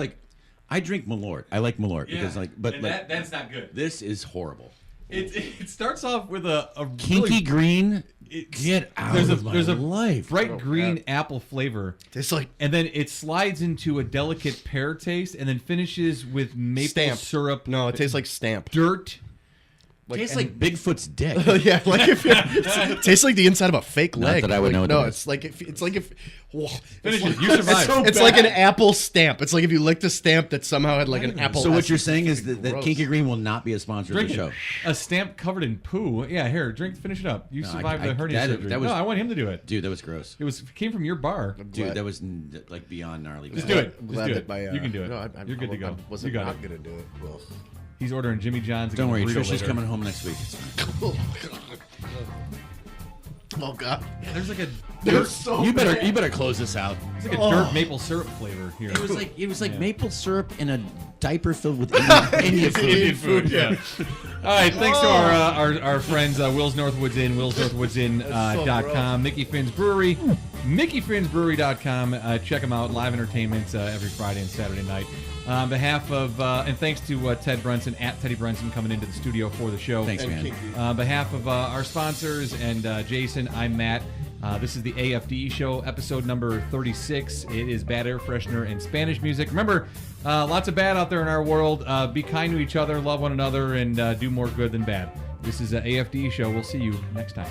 I drink Malort. I like Malort because that's not good. this is horrible. It starts off with a Kinky really, Green. Get out of my there's a life. bright green apple flavor. Tastes like And then it slides into a delicate pear taste, and then finishes with maple stamp syrup. No, it tastes like stamp. Dirt. Tastes like Bigfoot's dick. Yeah, like it tastes like the inside of a fake leg. that I would know what No, that is. it's like if Finishes. You survived. It's like an apple stamp. It's like if you licked a stamp that somehow had like an apple. So what you're essence. saying is that Gross. Kinky Green will not be a sponsor Drink of the it. show. A stamp covered in poo. Yeah, here, drink. Finish it up. You survived the hernia surgery. that was- No, I want him to do it. Dude, that was gross. It came from your bar. Dude, that was like beyond gnarly. Just do it. I'm Just glad do that it. my, You can do it. No, You're good to go. I wasn't You got not it. gonna do it. Ugh. He's ordering Jimmy John's. Don't worry, burrito Trisha's later. coming home next week. It's fine. Oh God. Yeah, there's like a There's so You better close this out. It's like a dirt maple syrup flavor here. It was like maple syrup in a diaper filled with Indian food. Indian food, yeah. All right, thanks to our friends, Will's Northwoods Inn, willsnorthwoodsinn.com, Mickey Finn's Brewery, MickeyFinnsBrewery.com. Check them out, live entertainment every Friday and Saturday night. On behalf of, and thanks to Ted Brunson, at Teddy Brunson, coming into the studio for the show. Thanks, man. On behalf of our sponsors and Jason, I'm Matt. This is the AFDE show, episode number 36. It is bad air freshener and Spanish music. Remember, lots of bad out there in our world. Be kind to each other, love one another, and do more good than bad. This is the AFDE show. We'll see you next time.